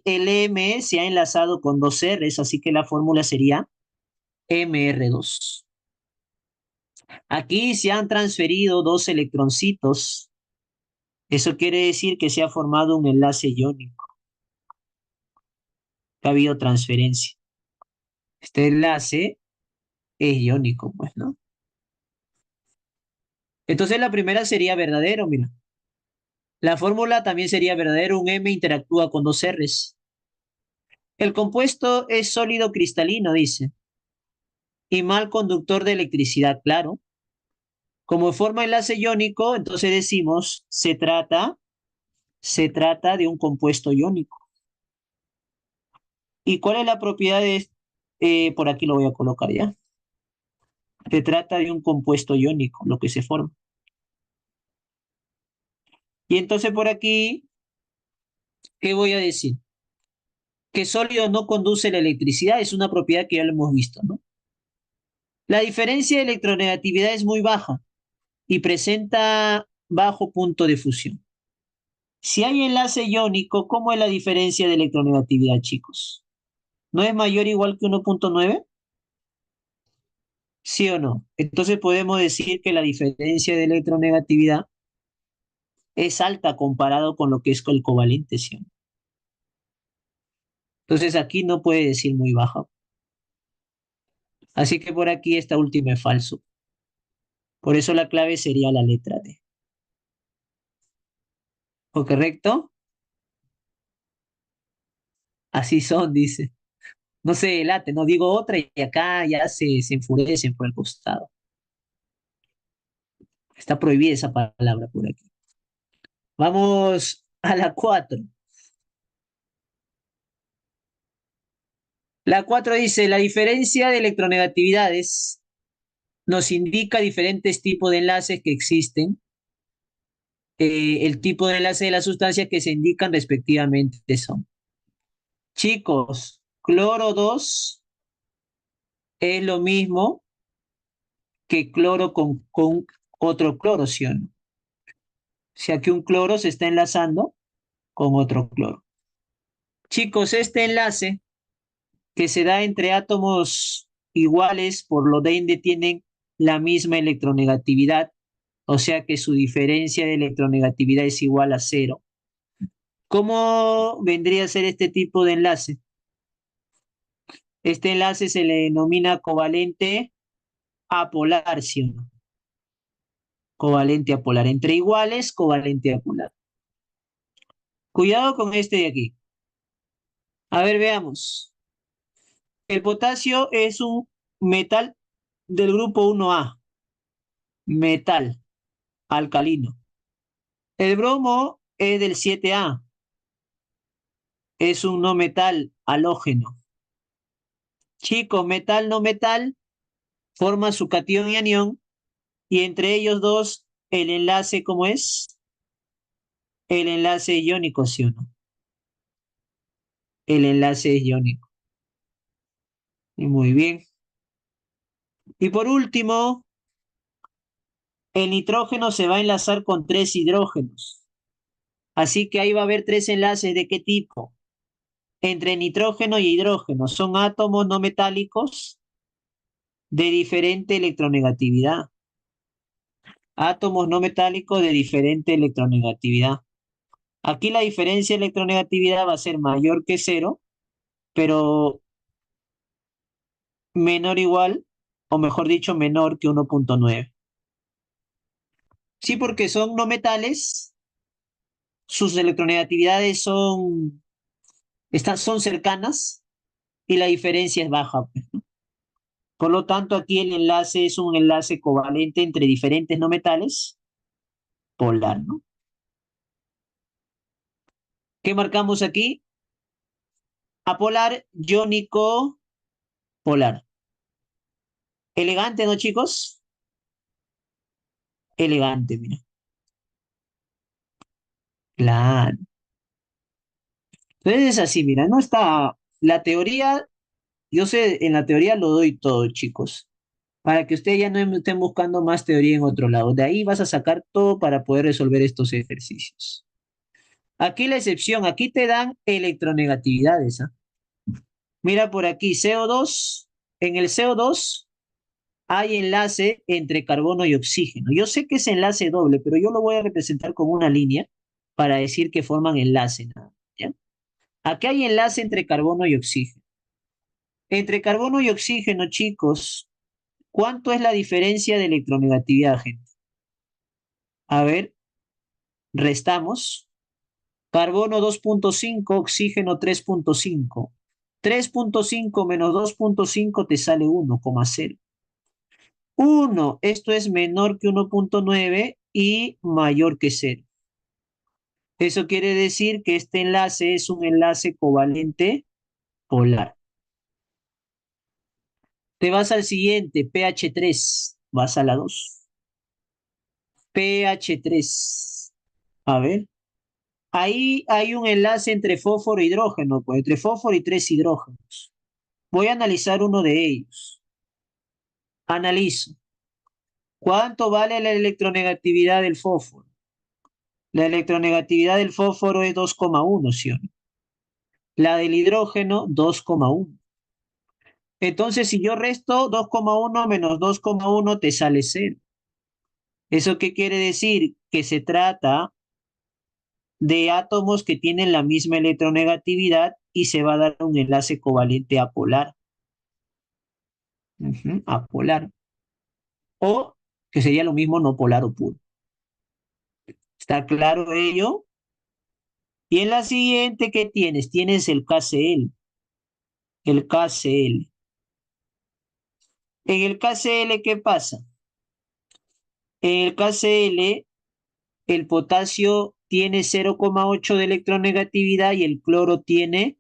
el M se ha enlazado con 2 Rs, así que la fórmula sería Mr2. Aquí se han transferido 2 electroncitos. Eso quiere decir que se ha formado un enlace iónico. Que ha habido transferencia. Este enlace es iónico, pues, ¿no? Entonces la primera sería verdadero, mira. La fórmula también sería verdadero. Un M interactúa con 2 Rs. El compuesto es sólido cristalino, dice. Y mal conductor de electricidad, claro. Como forma enlace iónico, entonces decimos, se trata de un compuesto iónico. ¿Y cuál es la propiedad de por aquí lo voy a colocar ya? Se trata de un compuesto iónico, lo que se forma. Y entonces por aquí, ¿qué voy a decir? Que sólido no conduce la electricidad, es una propiedad que ya lo hemos visto, ¿no? La diferencia de electronegatividad es muy baja y presenta bajo punto de fusión. Si hay enlace iónico, ¿cómo es la diferencia de electronegatividad, chicos? ¿No es mayor o igual que 1.9? ¿Sí o no? Entonces podemos decir que la diferencia de electronegatividad es alta comparado con lo que es el covalente, ¿sí o no? Entonces aquí no puede decir muy baja. Así que por aquí esta última es falso. Por eso la clave sería la letra D. ¿O correcto? Así son, dice. No se delate, no digo otra y acá ya se enfurecen por el costado. Está prohibida esa palabra por aquí. Vamos a la 4. La 4 dice, la diferencia de electronegatividades nos indica diferentes tipos de enlaces que existen, el tipo de enlace de la sustancia que se indican respectivamente son. Chicos, cloro 2 es lo mismo que cloro con otro cloro, ¿sí o no? O sea que un cloro se está enlazando con otro cloro. Chicos, este enlace que se da entre átomos iguales, por lo de tienen la misma electronegatividad, o sea que su diferencia de electronegatividad es igual a cero. ¿Cómo vendría a ser este tipo de enlace? Este enlace se le denomina covalente apolar, ¿sí o no? Covalente apolar. Entre iguales, covalente apolar. Cuidado con este de aquí. A ver, veamos. El potasio es un metal del grupo 1A, metal alcalino. El bromo es del 7A, es un no metal halógeno. Chicos, metal no metal forma su cation y anión y entre ellos dos el enlace, ¿cómo es? El enlace iónico, ¿sí o no? El enlace es iónico. Y muy bien. Y por último, el nitrógeno se va a enlazar con tres hidrógenos. Así que ahí va a haber tres enlaces. ¿De qué tipo? Entre nitrógeno y hidrógeno. Son átomos no metálicos de diferente electronegatividad. Átomos no metálicos de diferente electronegatividad. Aquí la diferencia de electronegatividad va a ser mayor que cero, pero menor igual, o mejor dicho, menor que 1.9. Sí, porque son no metales, sus electronegatividades son cercanas y la diferencia es baja, pues. Por lo tanto, aquí el enlace es un enlace covalente entre diferentes no metales, polar, ¿no? ¿Qué marcamos aquí? Apolar, iónico, polar. Elegante, ¿no, chicos? Elegante, mira. Claro. Entonces es así, mira, no está. La teoría, yo sé, en la teoría lo doy todo, chicos, para que ustedes ya no estén buscando más teoría en otro lado. De ahí vas a sacar todo para poder resolver estos ejercicios. Aquí la excepción, aquí te dan electronegatividades, ¿ah? Mira por aquí, CO2. En el CO2 hay enlace entre carbono y oxígeno. Yo sé que es enlace doble, pero yo lo voy a representar como una línea para decir que forman enlace, ¿ya? Aquí hay enlace entre carbono y oxígeno. Entre carbono y oxígeno, chicos, ¿cuánto es la diferencia de electronegatividad, gente? A ver, restamos. Carbono 2.5, oxígeno 3.5. 3.5 menos 2.5 te sale 1,0. 1, esto es menor que 1.9 y mayor que 0. Eso quiere decir que este enlace es un enlace covalente polar. Te vas al siguiente, pH 3, vas a la 2. pH 3. A ver, ahí hay un enlace entre fósforo e hidrógeno, pues entre fósforo y tres hidrógenos. Voy a analizar uno de ellos. Analizo. ¿Cuánto vale la electronegatividad del fósforo? La electronegatividad del fósforo es 2,1, ¿sí o no? La del hidrógeno, 2,1. Entonces, si yo resto 2,1 menos 2,1, te sale cero. ¿Eso qué quiere decir? Que se trata de átomos que tienen la misma electronegatividad y se va a dar un enlace covalente apolar. Apolar. O que sería lo mismo no polar o puro. ¿Está claro ello? Y en la siguiente, ¿qué tienes? Tienes el KCl. El KCl. En el KCl, ¿qué pasa? En el KCl, el potasio tiene 0,8 de electronegatividad y el cloro tiene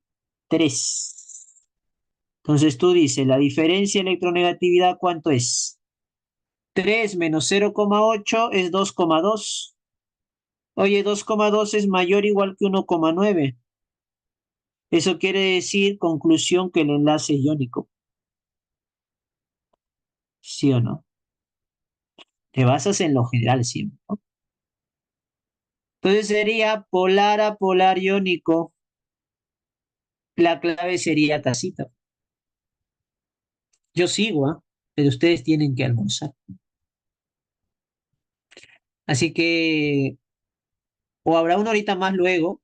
3. Entonces tú dices, la diferencia de electronegatividad, ¿cuánto es? 3 menos 0,8 es 2,2. Oye, 2,2 es mayor o igual que 1,9. Eso quiere decir, conclusión, que el enlace es iónico. ¿Sí o no? Te basas en lo general siempre, ¿no? Entonces sería polar a polar iónico. La clave sería casita. Yo sigo, ¿ah? Pero ustedes tienen que almorzar. Así que, o habrá una horita más luego,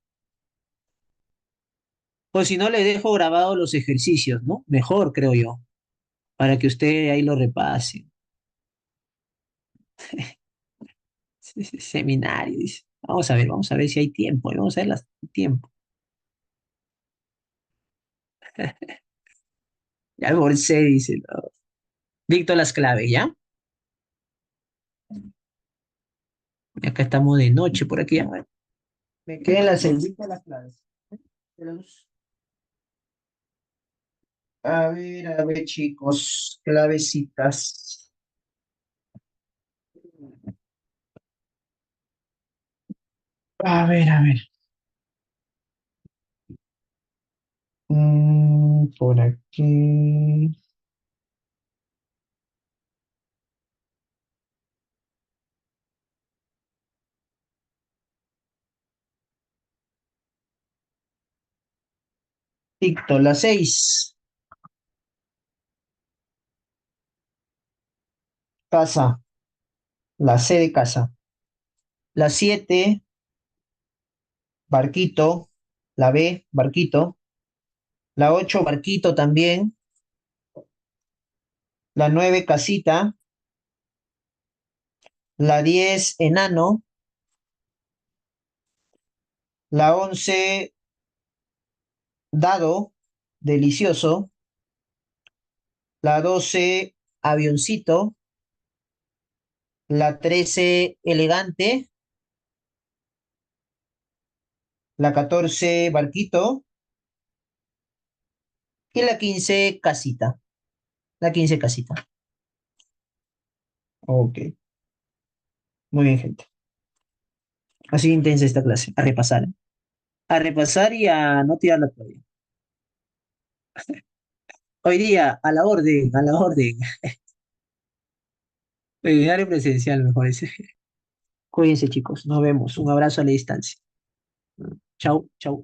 o si no, les dejo grabados los ejercicios, ¿no? Mejor, creo yo, para que usted ahí lo repase. Seminario, dice. Vamos a ver si hay tiempo, vamos a ver el tiempo. Ya almorcé, dice. No. Dicto las claves, ¿ya? Y acá estamos de noche, por aquí ya. Me quedan las dicto las claves. A ver, chicos, clavecitas. A ver. Por aquí. Dicto las 6. Casa. La C de casa. La 7, barquito. La B, barquito. La 8, barquito también. La 9, casita. La 10, enano. La 11, dado, delicioso. La 12, avioncito. La 13, elegante. La 14, barquito. Y la 15, casita. La 15, casita. Ok, muy bien, gente. Así intensa esta clase. A repasar. A repasar y a no tirar la toalla. Hoy día, a la orden, a la orden. Webinario presencial, mejor ese. Cuídense, chicos. Nos vemos. Un abrazo a la distancia. Chau, chau.